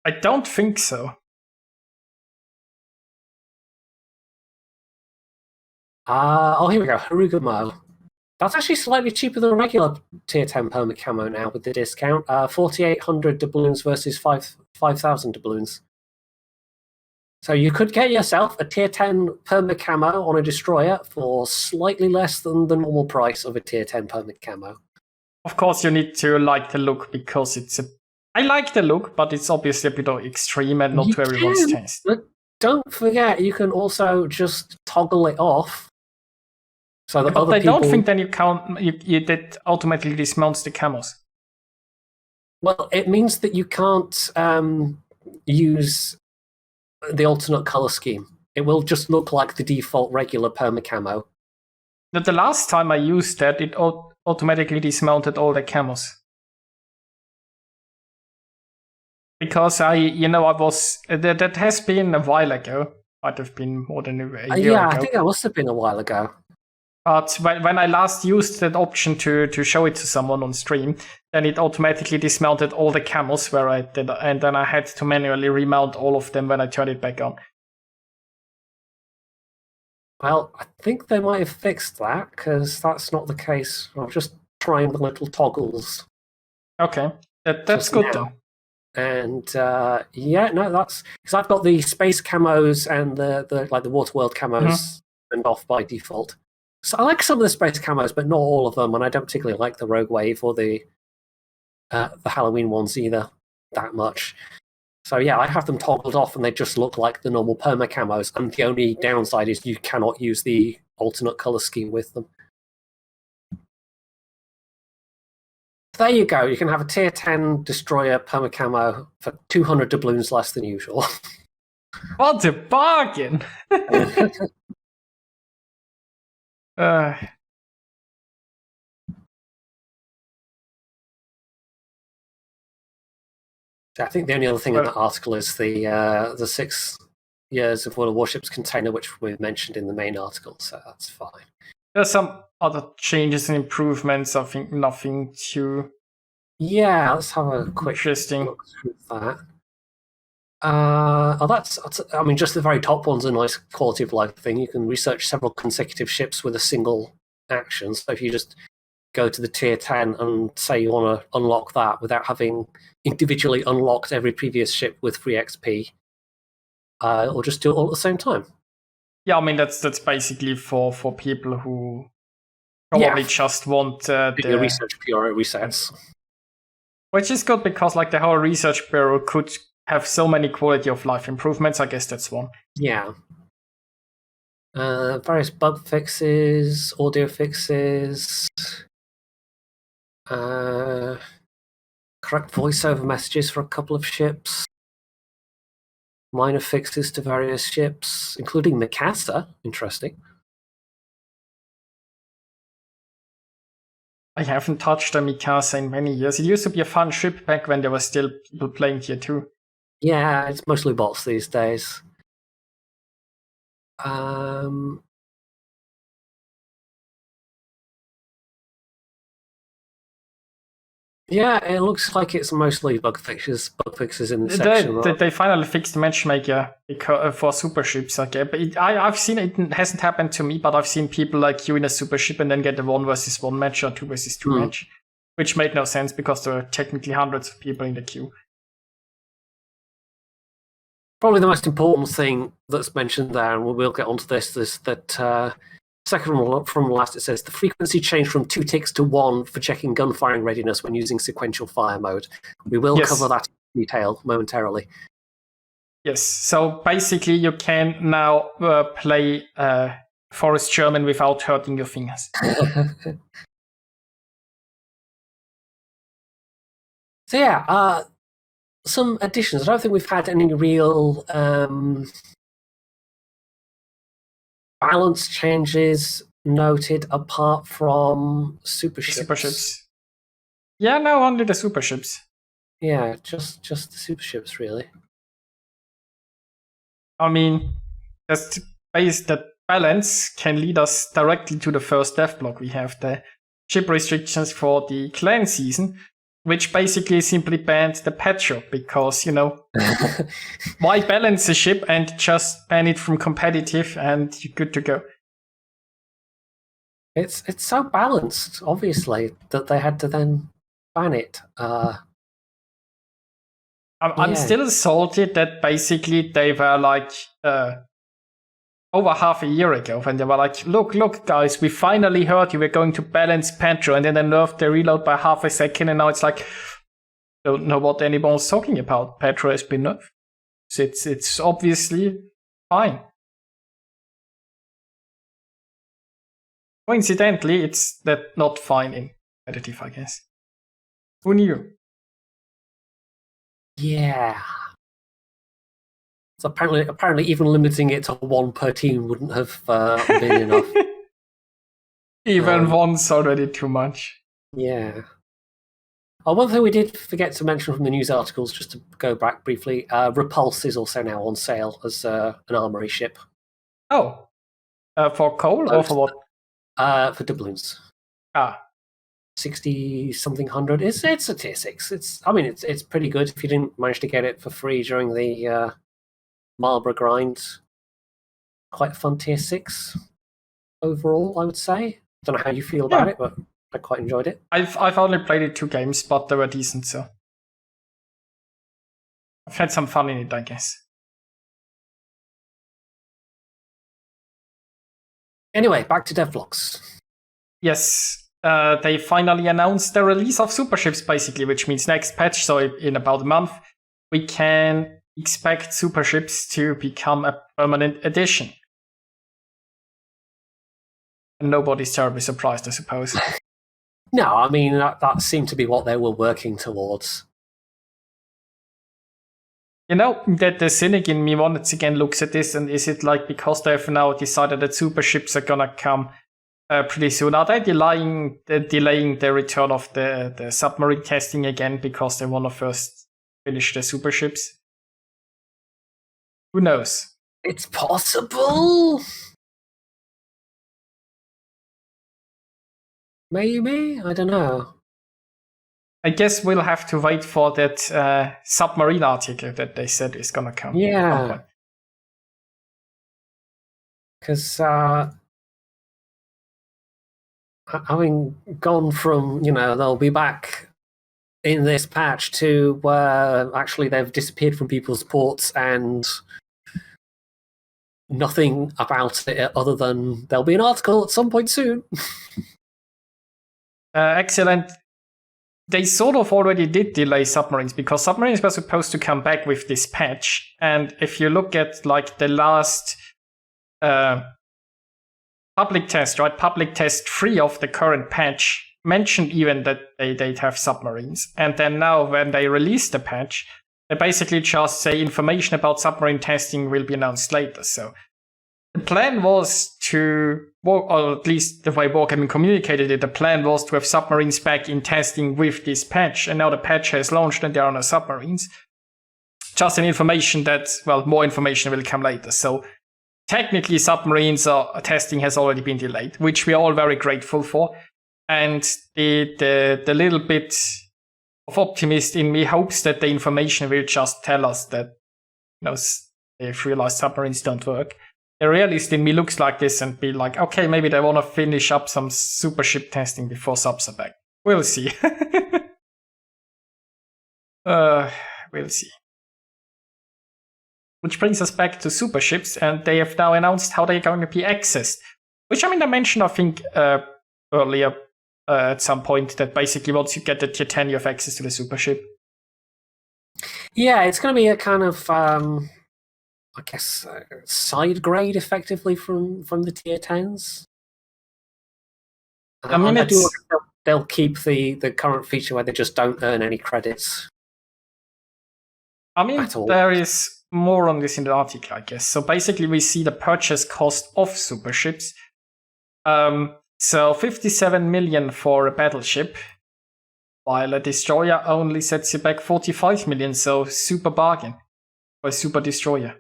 I don't think so. Here we go. Harugamo. That's actually slightly cheaper than a regular tier 10 permit camo now with the discount. 4,800 doubloons versus 5,000 doubloons. So you could get yourself a tier 10 permit camo on a destroyer for slightly less than the normal price of a tier 10 permit camo. Of course, you need to like the look because I like the look, but it's obviously a bit extreme and not to everyone's taste. But don't forget, you can also just toggle it off. So that but I don't think then you did automatically dismounts the camos. Well, it means that you can't use the alternate color scheme. It will just look like the default regular perma camo. The last time I used that, it automatically dismounted all the camos. Because I was that has been a while ago. Might have been more than a year ago. Yeah, I think that must have been a while ago. But when I last used that option to show it to someone on stream, then it automatically dismounted all the camos where I did, and then I had to manually remount all of them when I turned it back on. Well, I think they might have fixed that, because that's not the case. I'm just trying the little toggles. Okay, that's good though. And that's because I've got the space camos and the Waterworld camos turned off by default. So I like some of the space camos, but not all of them, and I don't particularly like the Rogue Wave or the Halloween ones either that much. So yeah, I have them toggled off, and they just look like the normal perma camos. And the only downside is you cannot use the alternate color scheme with them. There you go. You can have a tier 10 destroyer perma camo for 200 doubloons less than usual. What a bargain! I think the only other thing in that article is the 6 years of World of Warships container, which we mentioned in the main article, so that's fine. There's some other changes and improvements. I think nothing too. Yeah, let's have a quick look through that. I mean, just the very top one's a nice quality of life thing. You can research several consecutive ships with a single action. So if you just go to the tier 10 and say you want to unlock that without having individually unlocked every previous ship with free XP, or just do it all at the same time. Yeah, I mean that's basically for people who probably just want the research bureau resets. Which is good because like the whole research bureau could have so many quality of life improvements. I guess that's one. Yeah. Various bug fixes, audio fixes, correct voiceover messages for a couple of ships, minor fixes to various ships, including Mikasa. Interesting. I haven't touched a Mikasa in many years. It used to be a fun ship back when there were still people playing Tier 2. Yeah, it's mostly bots these days. Yeah, it looks like it's mostly bug fixes in the section. They finally fixed the matchmaker for Superships. Okay, but I've seen it hasn't happened to me, but I've seen people like queue in a Supership and then get a 1-versus-1 match or 2-versus-2 match, which made no sense because there are technically hundreds of people in the queue. Probably the most important thing that's mentioned there, and we'll get onto this, is that second from last, it says the frequency changed from 2 ticks to 1 for checking gun firing readiness when using sequential fire mode. We will cover that in detail momentarily. Yes, so basically you can now play Forest German without hurting your fingers. So yeah, some additions. I don't think we've had any real balance changes noted apart from Superships. Yeah, no, only the Superships. Yeah, just the Superships, really. I mean, that balance can lead us directly to the first dev block. We have the ship restrictions for the clan season, which basically simply banned the pet shop because, why balance a ship and just ban it from competitive and you're good to go? It's so balanced, obviously, that they had to then ban it. I'm still salty that basically they were like over half a year ago when they were like, look, guys, we finally heard you were going to balance Petro, and then they nerfed the reload by half a second, and now it's like, don't know what anyone's talking about. Petro has been nerfed. So it's obviously fine. Coincidentally, it's not fine in competitive, I guess. Who knew? Yeah. So apparently, even limiting it to 1 per team wouldn't have been enough. Even one's already too much. Yeah. One thing we did forget to mention from the news articles, just to go back briefly, Repulse is also now on sale as an armory ship. Oh. For coal or for what? For doubloons. 60-something hundred. It's a tier 6. It's pretty good if you didn't manage to get it for free during the Marlborough grind. Quite a fun tier 6 overall, I would say. Don't know how you feel about it, but I quite enjoyed it. I've only played it 2 games, but they were decent, so I've had some fun in it, I guess. Anyway, back to devblocks. Yes, they finally announced the release of Superships, basically, which means next patch, so in about a month, we can expect Superships to become a permanent addition. And nobody's terribly surprised, I suppose. No, I mean, that seemed to be what they were working towards. That the cynic in me once again looks at this, and is it like because they've now decided that Superships are gonna come pretty soon? Are they delaying the return of the submarine testing again because they want to first finish the Superships? Who knows? It's possible. Maybe? I don't know. I guess we'll have to wait for that submarine article that they said is gonna come. Yeah. Because having gone from, they'll be back in this patch to where actually they've disappeared from people's ports and nothing about it other than there'll be an article at some point soon. Excellent. they sort of already did delay Submarines, because Submarines were supposed to come back with this patch. And if you look at like the last public test, right? Public test 3 of the current patch mentioned even that they'd have Submarines. And then now when they release the patch, they basically just say information about submarine testing will be announced later. So the plan was to, or at least the way Wargaming communicated it, the plan was to have submarines back in testing with this patch. And now the patch has launched and there are no submarines. Just an information that, well, more information will come later. So technically submarines testing has already been delayed, which we are all very grateful for. And the little bit of optimist in me hopes that the information will just tell us that, they've realized submarines don't work. The realist in me looks like this and be like, okay, maybe they want to finish up some super ship testing before subs are back. We'll see. We'll see. Which brings us back to super ships, and they have now announced how they're going to be accessed. Which, I mentioned, I think, earlier at some point, that basically once you get the tier 10, you have access to the super ship. Yeah, it's going to be a kind of, side grade, effectively, from the tier 10s. I do wonder if they'll keep the current feature where they just don't earn any credits. There is more on this in the article, I guess. So basically we see the purchase cost of super ships. So 57 million for a battleship, while a destroyer only sets you back 45 million, so super bargain for a super destroyer.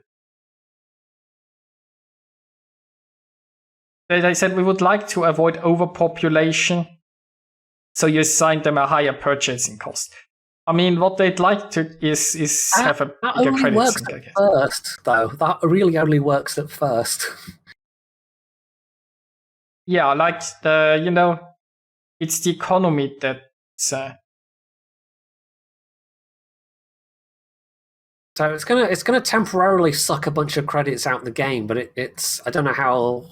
They said we would like to avoid overpopulation, so you assign them a higher purchasing cost. What they'd like to is have a bigger credit sink, I guess. First, though. That really only works at first. Yeah, like it's the economy that's... So it's gonna temporarily suck a bunch of credits out the game, but it's I don't know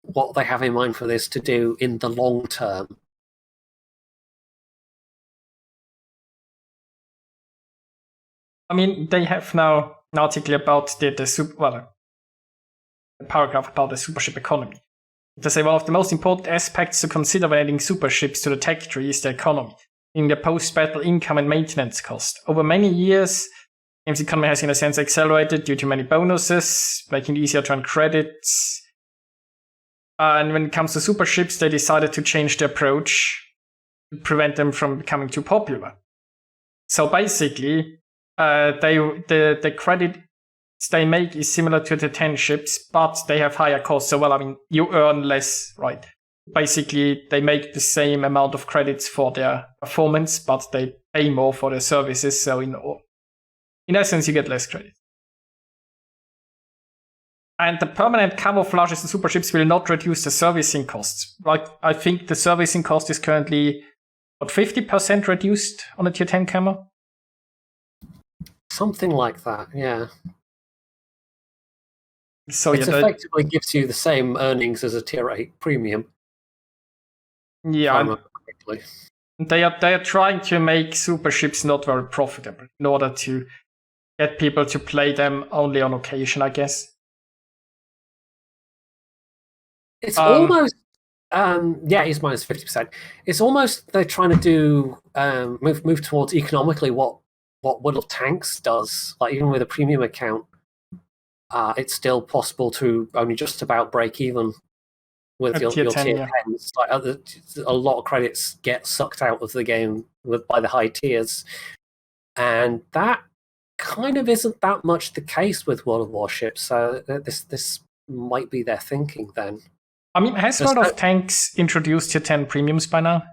what they have in mind for this to do in the long term. They have now an article about the paragraph about the Supership Economy. They say one of the most important aspects to consider when adding superships to the tech tree is the economy, in the post-battle income and maintenance cost. Over many years, game's economy has in a sense accelerated due to many bonuses, making it easier to earn credits. And when it comes to superships, they decided to change the approach to prevent them from becoming too popular. So basically, the credit they make is similar to the 10 ships, but they have higher costs. So, you earn less, right? Basically, they make the same amount of credits for their performance, but they pay more for their services. So, in essence, you get less credit. And the permanent camouflages in superships will not reduce the servicing costs. Like, I think the servicing cost is currently, 50% reduced on a tier 10 camo? Something like that, yeah. So it effectively gives you the same earnings as a tier 8 premium. Yeah. They are trying to make super ships not very profitable in order to get people to play them only on occasion, I guess. It's almost it's minus 50%. It's almost they're trying to do move towards economically what World of Tanks does. Like, even with a premium account, it's still possible to only just about break even with your tier 10s. Like, a lot of credits get sucked out of the game by the high tiers, and that kind of isn't that much the case with World of Warships. So this might be their thinking then. Has World of Tanks introduced tier 10 premiums by now?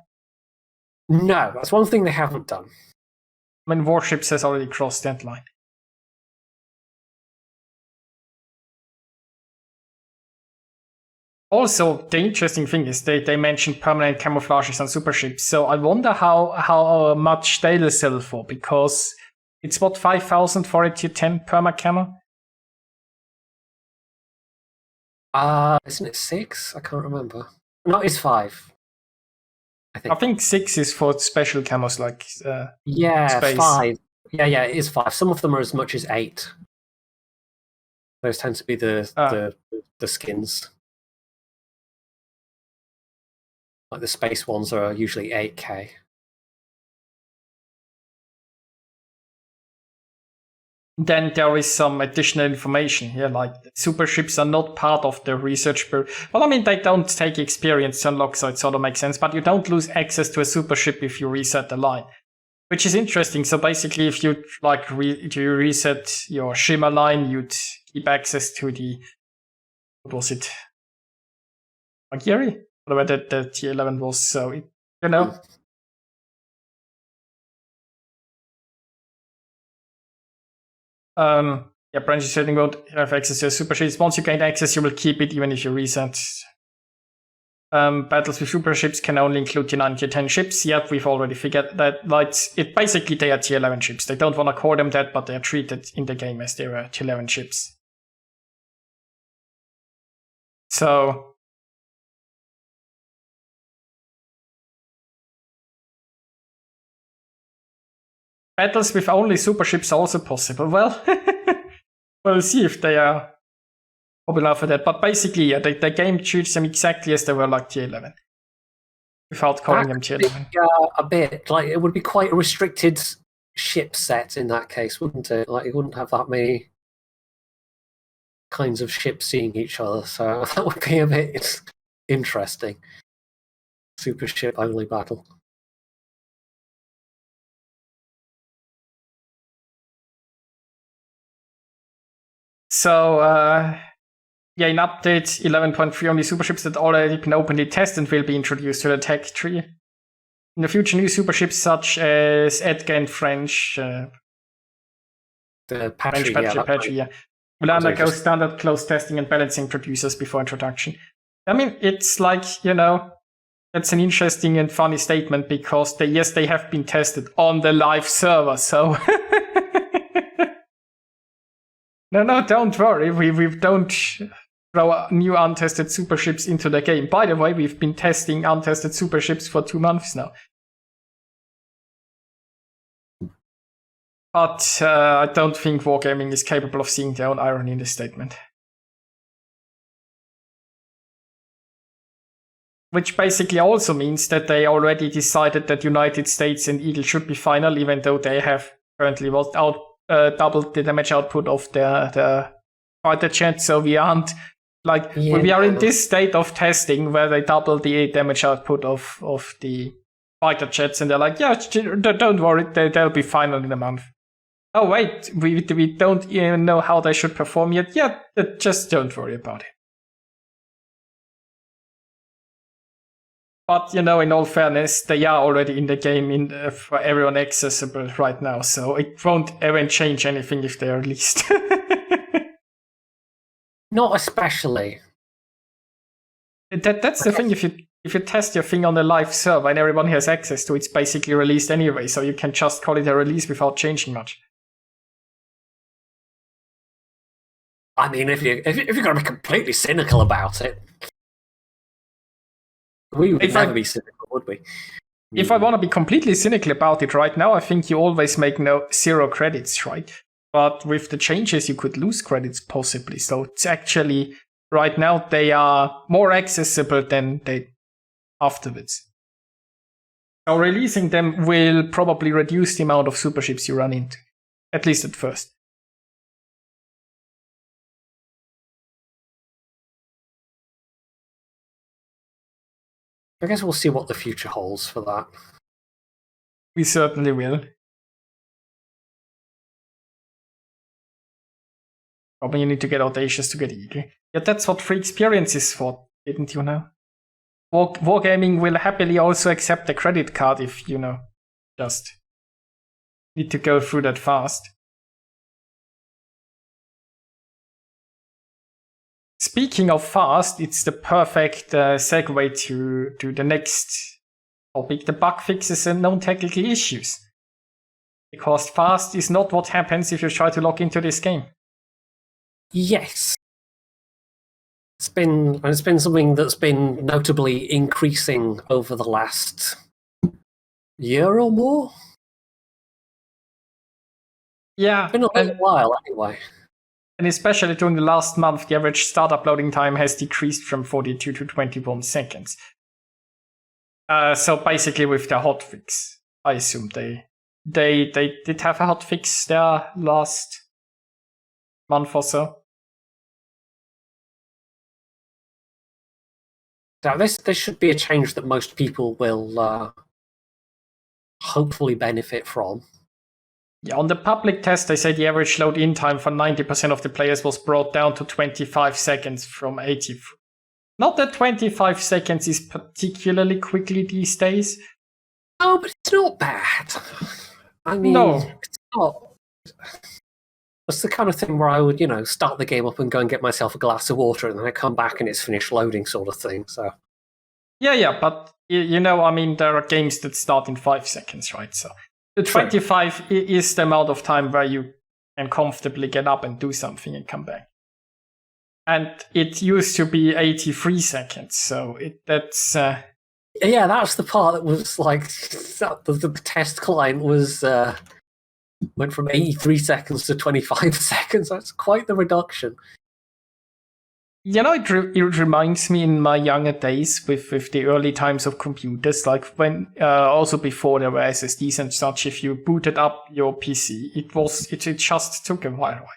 No, that's one thing they haven't done. Warships has already crossed that line. Also, the interesting thing is they mentioned permanent camouflages on superships, so I wonder how much they'll sell for, because it's 5,000 for a tier 10 perma camo? Isn't it 6? I can't remember. No, it's 5. I think 6 is for special camos like space. 5. Yeah, it is 5. Some of them are as much as 8. Those tend to be the skins. Like the space ones are usually 8K. Then there is some additional information here, like superships are not part of the research bureau. Well, I mean, they don't take experience to unlock, so it sort of makes sense, but you don't lose access to a supership if you reset the line, which is interesting. So basically, if you you reset your shimmer line, you'd keep access to the, what was it? Magiri? Whatever the tier 11 was, so, you know. Branches setting won't have access to a superships. Once you gain access, you will keep it even if you reset. Battles with superships can only include tier 9, tier 10 ships. Yep, we've already figured that. Like, basically they are tier 11 ships. They don't want to call them that, but they are treated in the game as they were tier 11 ships. So battles with only superships are also possible. Well, we'll see if they are popular for that. But basically, yeah, the game treats them exactly as they were like tier 11. Without calling them tier 11. A bit. Like, it would be quite a restricted ship set in that case, wouldn't it? Like, it wouldn't have that many kinds of ships seeing each other. So that would be a bit interesting. Super ship only battle. So, in update 11.3, only superships that already been openly tested will be introduced to the tech tree. In the future, new superships such as Edgar and French, the Patry, will undergo standard close testing and balancing producers before introduction. I mean, it's like, that's an interesting and funny statement because they have been tested on the live server, so... No, don't worry. We don't throw new untested superships into the game. By the way, we've been testing untested superships for 2 months now. But I don't think Wargaming is capable of seeing their own irony in this statement. Which basically also means that they already decided that United States and Eagle should be final, even though they have currently doubled the damage output of the fighter jet, so we aren't we are in this state of testing where they double the damage output of the fighter jets, and they're like, yeah, don't worry, they'll be final in a month. Oh wait, we don't even know how they should perform yet. Yeah, just don't worry about it. But, in all fairness, they are already in the game for everyone accessible right now, so it won't ever change anything if they are released. Not especially. That's the thing, if you test your thing on a live server and everyone has access to it, it's basically released anyway, so you can just call it a release without changing much. I mean, if you're going to be completely cynical about it, we would never be cynical, would we? If I want to be completely cynical about it right now, I think you always make 0 credits, right? But with the changes, you could lose credits possibly. So it's actually, right now, they are more accessible than they afterwards. So releasing them will probably reduce the amount of superships you run into, at least at first. I guess we'll see what the future holds for that. We certainly will. Probably you need to get Audacious to get Eagle. Yeah, that's what free experience is for, didn't you know? Wargaming will happily also accept a credit card if, just need to go through that fast. Speaking of fast, it's the perfect segue to the next topic, the bug fixes and known technical issues. Because fast is not what happens if you try to log into this game. Yes. It's been something that's been notably increasing over the last year or more. Yeah, It's been a little while anyway. And especially during the last month, the average startup loading time has decreased from 42 to 21 seconds. So basically with the hotfix, I assume they did have a hotfix there last month or so. Now this should be a change that most people will hopefully benefit from. Yeah, on the public test, they say the average load-in time for 90% of the players was brought down to 25 seconds from 80. Not that 25 seconds is particularly quickly these days. Oh, but it's not bad. I mean, It's not. It's the kind of thing where I would, start the game up and go and get myself a glass of water, and then I come back and it's finished loading, sort of thing. So. Yeah, but there are games that start in 5 seconds, right? So the 25 is the amount of time where you can comfortably get up and do something and come back. And it used to be 83 seconds, so that's... Yeah, that's the part that was like... The test client was... went from 83 seconds to 25 seconds. That's quite the reduction. It reminds me in my younger days with the early times of computers, like when also before there were SSDs and such, if you booted up your PC, it just took a while.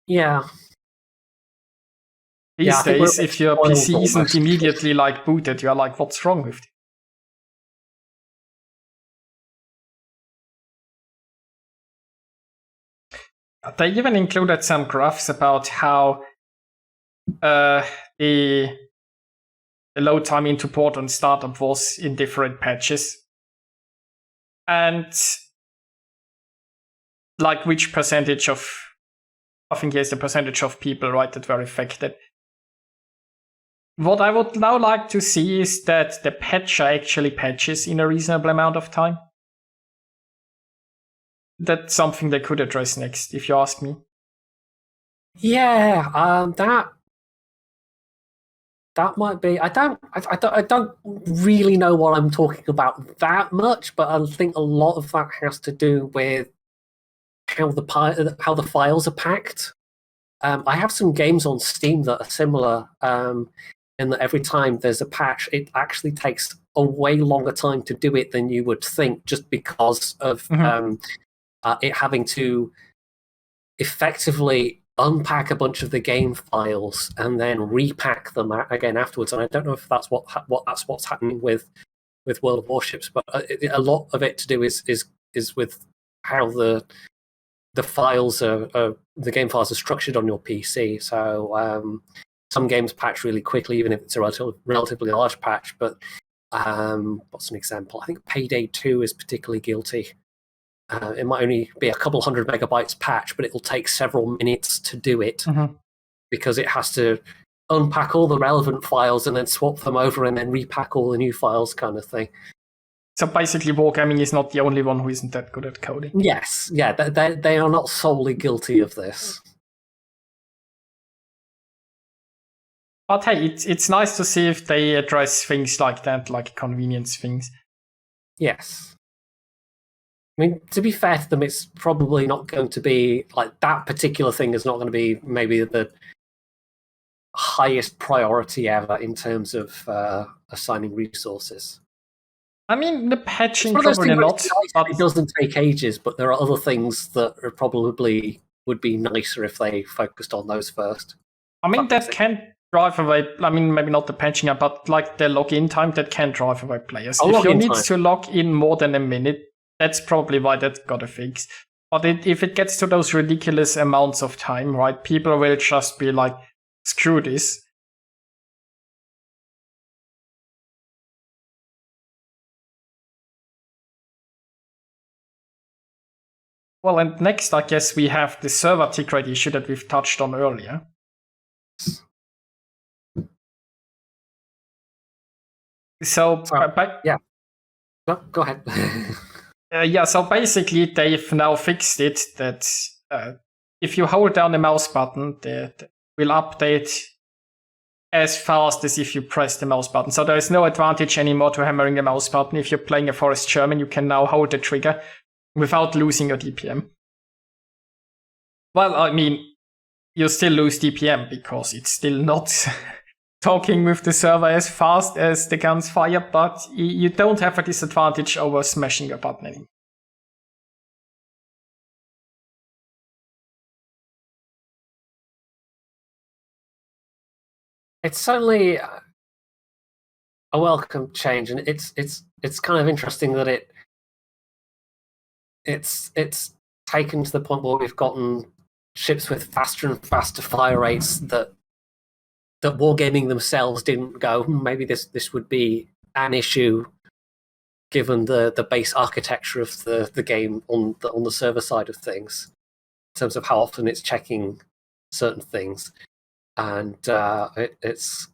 Yeah. These days, if your PC isn't immediately booted, you're like, what's wrong with it? They even included some graphs about how the load time into port and startup was in different patches. And which percentage of, I think here's the percentage of people, right, that were affected. What I would now like to see is that the patcher actually patches in a reasonable amount of time. That's something they could address next, if you ask me. Yeah, that might be. I don't really know what I'm talking about that much, but I think a lot of that has to do with how the files are packed. I have some games on Steam that are similar, in that every time there's a patch, it actually takes a way longer time to do it than you would think, just because of it having to effectively unpack a bunch of the game files and then repack them again afterwards. And I don't know if that's what's happening with World of Warships, but a lot of it to do is with how the files the game files are structured on your PC. So some games patch really quickly, even if it's a relatively large patch. But what's an example? I think Payday 2 is particularly guilty. It might only be a couple 100 megabytes patch, but it'll take several minutes to do it because it has to unpack all the relevant files and then swap them over and then repack all the new files, kind of thing. So basically, Wargaming is not the only one who isn't that good at coding. Yes, yeah, they are not solely guilty of this. But hey, it's nice to see if they address things like that, like convenience things. Yes. I mean, to be fair to them, it's probably not going to be that particular thing is not going to be maybe the highest priority ever in terms of assigning resources. I mean, the patching probably not. It doesn't take ages, but there are other things that are probably would be nicer if they focused on those first. I mean, that can drive away. I mean, maybe not the patching, but the login time that can drive away players. If you need to log in more than a minute, that's probably why that got a fix. But if it gets to those ridiculous amounts of time, right, people will just be like, screw this. Well, and next, I guess we have the server tick rate issue that we've touched on earlier. So yeah. No, go ahead. So basically they've now fixed it that if you hold down the mouse button, that will update as fast as if you press the mouse button. So there is no advantage anymore to hammering the mouse button. If you're playing a Forest Sherman, you can now hold the trigger without losing your DPM. Well, I mean, you still lose DPM because it's still not talking with the server as fast as the guns fire, but you don't have a disadvantage over smashing your button anymore. It's certainly a welcome change, and it's kind of interesting that it's taken to the point where we've gotten ships with faster and faster fire rates that Wargaming themselves didn't go, maybe this would be an issue given the base architecture of the game on the server side of things, in terms of how often it's checking certain things. And it's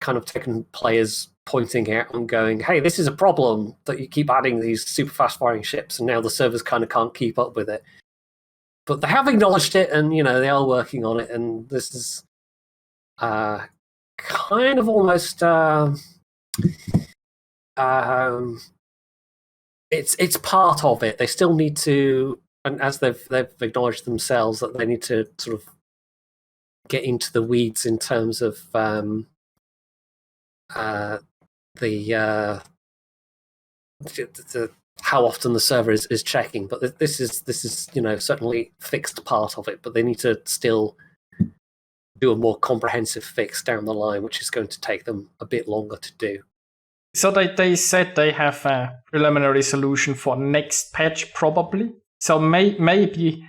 kind of taken players pointing out and going, hey, this is a problem that you keep adding these super fast firing ships, and now the servers kind of can't keep up with it. But they have acknowledged it, and they are working on it, and this is kind of almost it's part of it. They still need to, and as they've acknowledged themselves, that they need to sort of get into the weeds in terms of the how often the server is checking. But this is certainly fixed part of it. But they need to still do a more comprehensive fix down the line, which is going to take them a bit longer to do. So they said they have a preliminary solution for next patch, probably. So maybe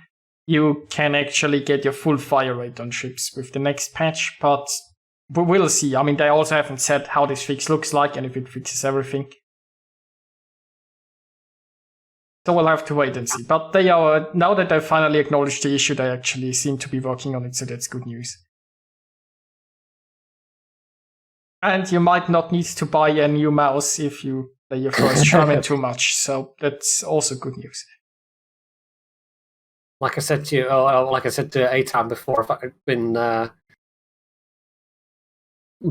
you can actually get your full fire rate on ships with the next patch, but we'll see. I mean, they also haven't said how this fix looks like and if it fixes everything. So we'll have to wait and see. But they are, now that they've finally acknowledged the issue, they actually seem to be working on it, so that's good news. And you might not need to buy a new mouse if you play your first Sherman too much, so that's also good news. Like I said to you, like I said to Atam before, if I've been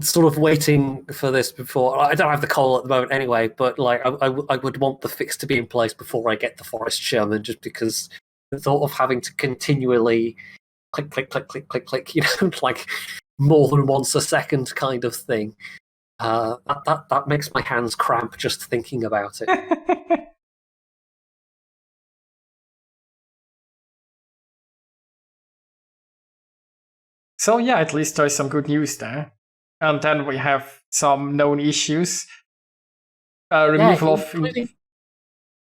sort of waiting for this before. I don't have the coal at the moment anyway, but like I would want the fix to be in place before I get the Forest Sherman, just because the thought of having to continually click, click, click, click, click, click, like more than once a second kind of thing. That makes my hands cramp just thinking about it. So yeah, at least there's some good news there. And then we have some known issues. Removal of...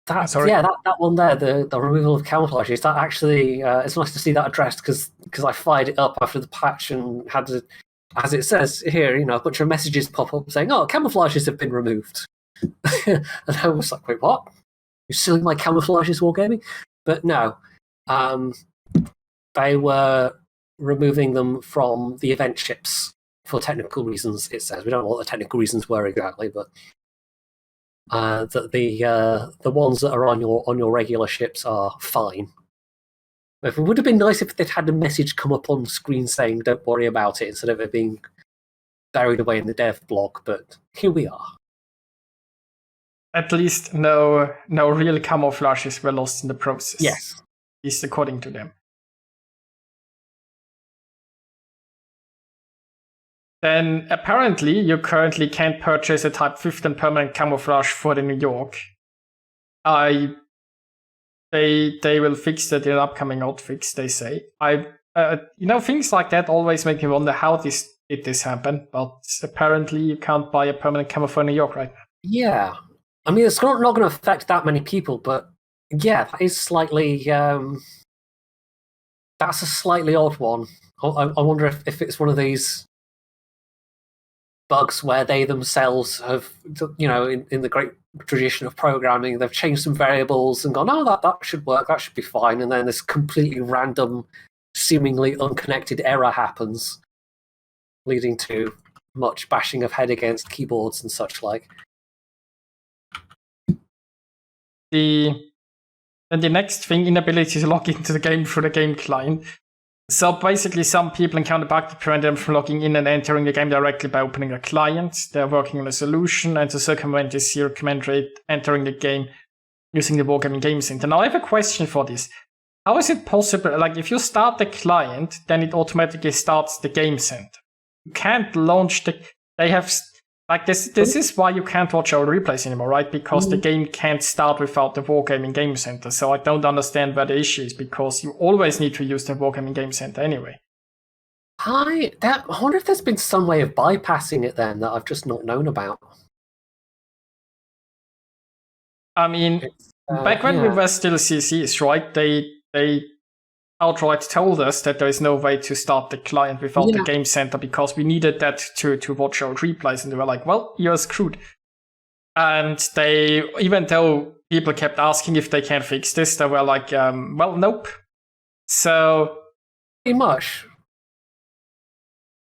that one there, the removal of camouflage, is that actually... it's nice to see that addressed, because I fired it up after the patch and had to, as it says here, a bunch of messages pop up saying, oh, camouflages have been removed. And I was like, wait, what? You're stealing my camouflages, Wargaming? But no. They were removing them from the event ships for technical reasons, it says. We don't know what the technical reasons were exactly, but that the ones that are on your regular ships are fine. It would have been nice if they'd had a message come up on screen saying don't worry about it, instead of it being buried away in the dev blog, but here we are. At least no real camouflages were lost in the process. Yes. At least according to them. Then apparently you currently can't purchase a Type 15 permanent camouflage for the New York. They will fix that in an upcoming hotfix, they say. Things like that always make me wonder how did this happen, but apparently you can't buy a permanent camo for New York right now. Yeah. I mean, it's not going to affect that many people, but yeah, that is slightly... that's a slightly odd one. I wonder if it's one of these bugs where they themselves have, in the great tradition of programming, they've changed some variables and gone, oh, that should work, that should be fine, and then this completely random, seemingly unconnected error happens, leading to much bashing of head against keyboards and such like. The next thing, inability to log into the game through the game client. So basically, some people encounter bug to prevent them from logging in and entering the game directly by opening a client. They're working on a solution, and to circumvent this, you recommend entering the game using the Wargaming Game Center. Now, I have a question for this. How is it possible, like, if you start the client, then it automatically starts the Game Center? You can't launch they have, like, this is why you can't watch our replays anymore, right? Because the game can't start without the Wargaming Game Center. So I don't understand where the issue is, because you always need to use the Wargaming Game Center anyway. I wonder if there's been some way of bypassing it then that I've just not known about. I mean, back when we were still CCs, right? They outright told us that there is no way to start the client without the Game Center, because we needed that to watch our replays, and they were like, well, you're screwed. And they, even though people kept asking if they can fix this, they were like, well, nope. So pretty much.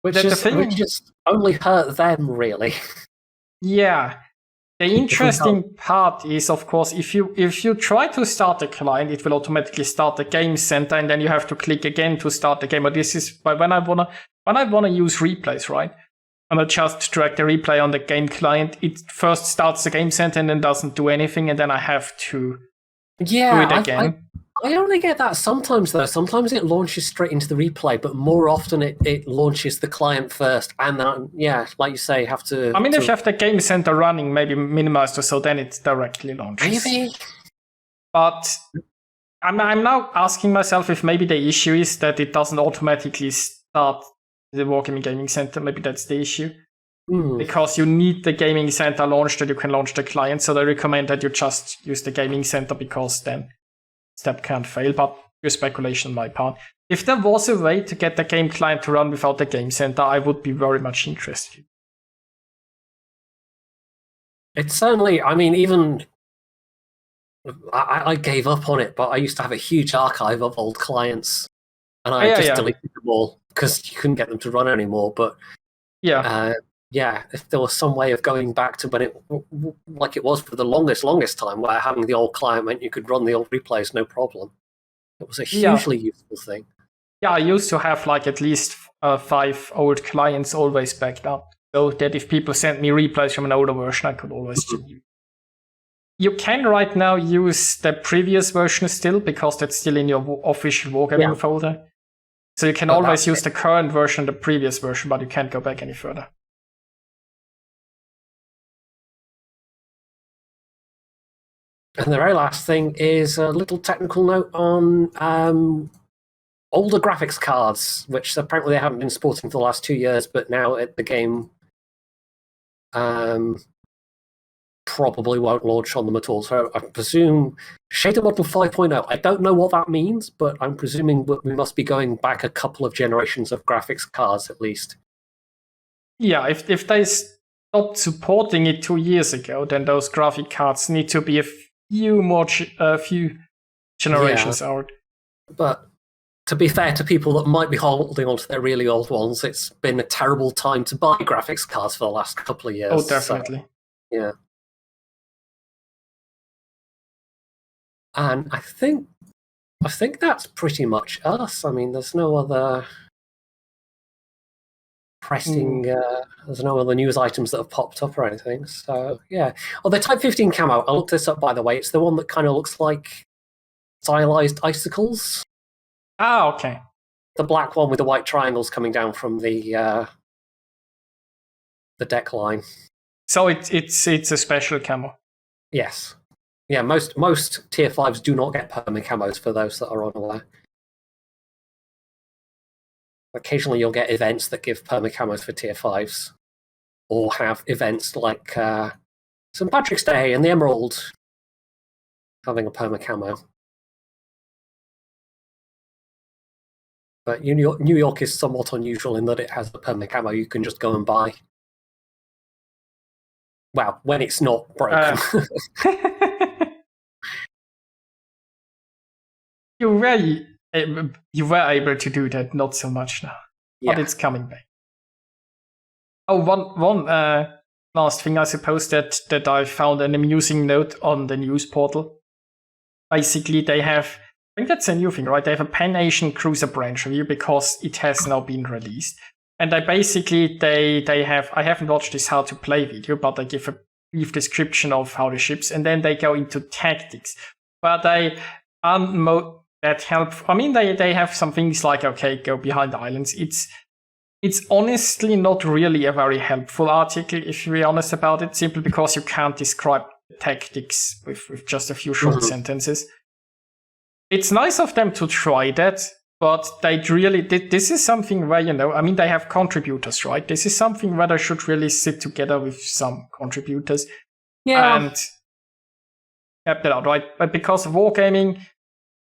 Which just only hurt them, really. Yeah. The interesting part is, of course, if you try to start the client, it will automatically start the Game Center, and then you have to click again to start the game. But this is when I wanna use replays, right? And I just drag the replay on the game client. It first starts the Game Center and then doesn't do anything, and then I have to do it again. I only get that sometimes, though. Sometimes it launches straight into the replay, but more often it launches the client first, and then, like you say, have to... I mean, if you have the Game Center running, maybe minimized or so, then it directly launches. Maybe. But I'm now asking myself if maybe the issue is that it doesn't automatically start the Wargaming Gaming Center. Maybe that's the issue. Because you need the Gaming Center launched that you can launch the client, so they recommend that you just use the Gaming Center, because then step can't fail, but pure speculation on my part. If there was a way to get the game client to run without the Game Center, I would be very much interested. It's certainly, I mean, even... I gave up on it, but I used to have a huge archive of old clients, and I just deleted them all, because you couldn't get them to run anymore, but... if there was some way of going back to when it, like it was for the longest time, where having the old client meant you could run the old replays no problem. It was a hugely useful thing. Yeah, I used to have like at least 5 old clients always backed up, so that if people sent me replays from an older version, I could always use. You can right now use the previous version still, because that's still in your official Wargaming folder. So you can always use the current version, the previous version, but you can't go back any further. And the very last thing is a little technical note on older graphics cards, which apparently they haven't been sporting for the last 2 years, but now at the game probably won't launch on them at all. So I presume Shader Model 5.0, I don't know what that means, but I'm presuming we must be going back a couple of generations of graphics cards at least. Yeah, if they stopped supporting it 2 years ago, then those graphic cards need to be a few generations out. But to be fair to people that might be holding on to their really old ones, it's been a terrible time to buy graphics cards for the last couple of years. Oh, definitely. So, yeah. And I think that's pretty much us. I mean, there's no other pressing, there's no other news items that have popped up or anything. So, yeah. Oh, the Type 15 camo, I looked this up, by the way. It's the one that kind of looks like stylized icicles. Ah, okay. The black one with the white triangles coming down from the deck line. So it's a special camo. Yes. Yeah, most tier 5s do not get perma camos, for those that are unaware. Occasionally you'll get events that give perma camos for tier 5s, or have events like St. Patrick's Day and the Emerald having a perma camo. But New York is somewhat unusual in that it has a perma camo you can just go and buy. Well, when it's not broken. You were able to do that, not so much now. Yeah. But it's coming back. Oh, one last thing, I suppose, that I found an amusing note on the news portal. Basically, they have think that's a new thing, right? They have a Pan-Asian cruiser branch review because it has now been released. And they have, I haven't watched this how to play video, but they give a brief description of how the ships, and then they go into tactics. But they aren't that helpful. I mean, they have some things like, okay, go behind the islands. It's honestly not really a very helpful article, if you're honest about it, simply because you can't describe tactics with just a few short sentences. It's nice of them to try that, but they really did. This is something where, I mean, they have contributors, right? This is something where they should really sit together with some contributors. Yeah. And help that out, right? But because of wargaming,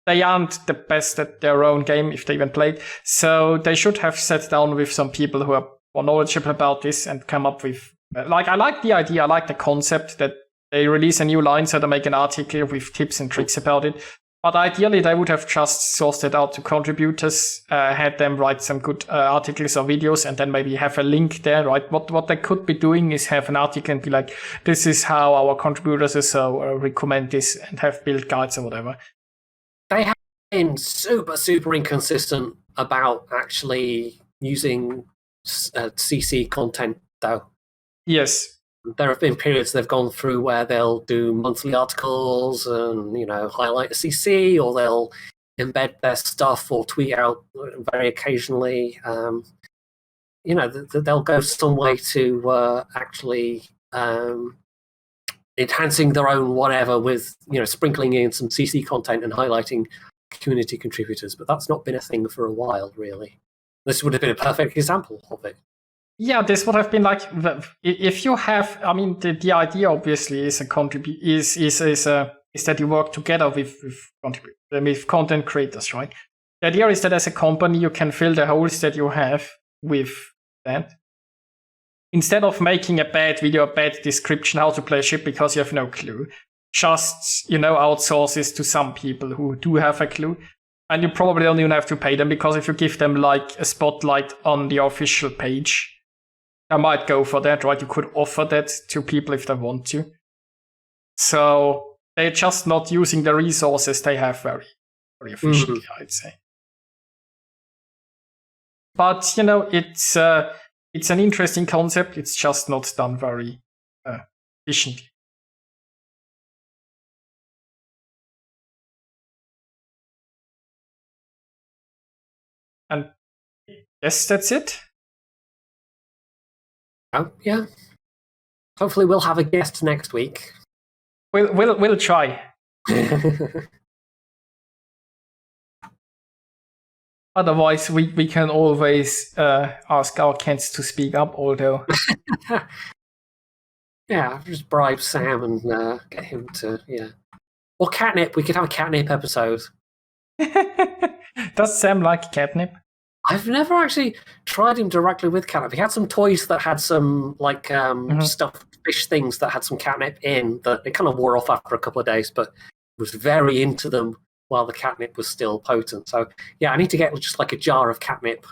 they aren't the best at their own game if they even played. So they should have sat down with some people who are more knowledgeable about this and come up with, I like the idea, I like the concept that they release a new line, so they make an article with tips and tricks about it. But ideally, they would have just sourced it out to contributors, had them write some good articles or videos, and then maybe have a link there, right? What they could be doing is have an article and be like, this is how our contributors are, so recommend this, and have build guides or whatever. They have been super inconsistent about actually using CC content, though. Yes. There have been periods they've gone through where they'll do monthly articles and, highlight a CC, or they'll embed their stuff or tweet out very occasionally. They'll go some way to actually enhancing their own whatever with, sprinkling in some CC content and highlighting community contributors. But that's not been a thing for a while, really. This would have been a perfect example of it. Yeah, this would have been like, if you have, I mean, the idea obviously is that you work together with content creators, right? The idea is that as a company, you can fill the holes that you have with that. Instead of making a bad video, a bad description how to play a ship because you have no clue, just, outsource this to some people who do have a clue. And you probably don't even have to pay them, because if you give them like a spotlight on the official page, I might go for that, right? You could offer that to people if they want to. So they're just not using the resources they have very, very efficiently, I'd say. But, it's an interesting concept. It's just not done very efficiently. And yes, that's it. Oh, yeah. Hopefully we'll have a guest next week. We'll try. Otherwise, we can always ask our kids to speak up, although... Yeah, just bribe Sam and get him to, Or catnip. We could have a catnip episode. Does Sam like catnip? I've never actually tried him directly with catnip. He had some toys that had some stuffed fish things that had some catnip in, that it kind of wore off after a couple of days, but was very into them while the catnip was still potent. So yeah, I need to get just like a jar of catnip.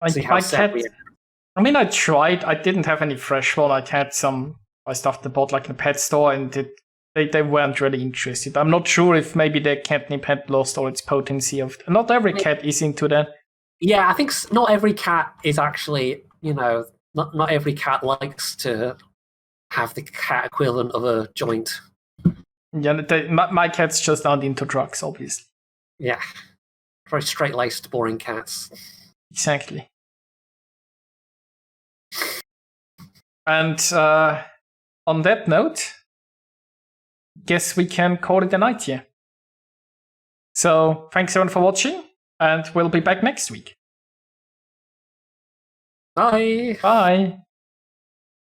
See how I mean, I tried. I didn't have any fresh one. I had some I stuffed the bot like in a pet store, and they weren't really interested. I'm not sure if maybe the catnip had lost all its potency. Not every cat is into that. Yeah, I think not every cat is actually, not every cat likes to have the cat equivalent of a joint. Yeah, my cats just aren't into drugs, obviously. Yeah, very straight-laced, boring cats. Exactly. And on that note, guess we can call it a night here. So thanks everyone for watching, and we'll be back next week. Bye. Bye.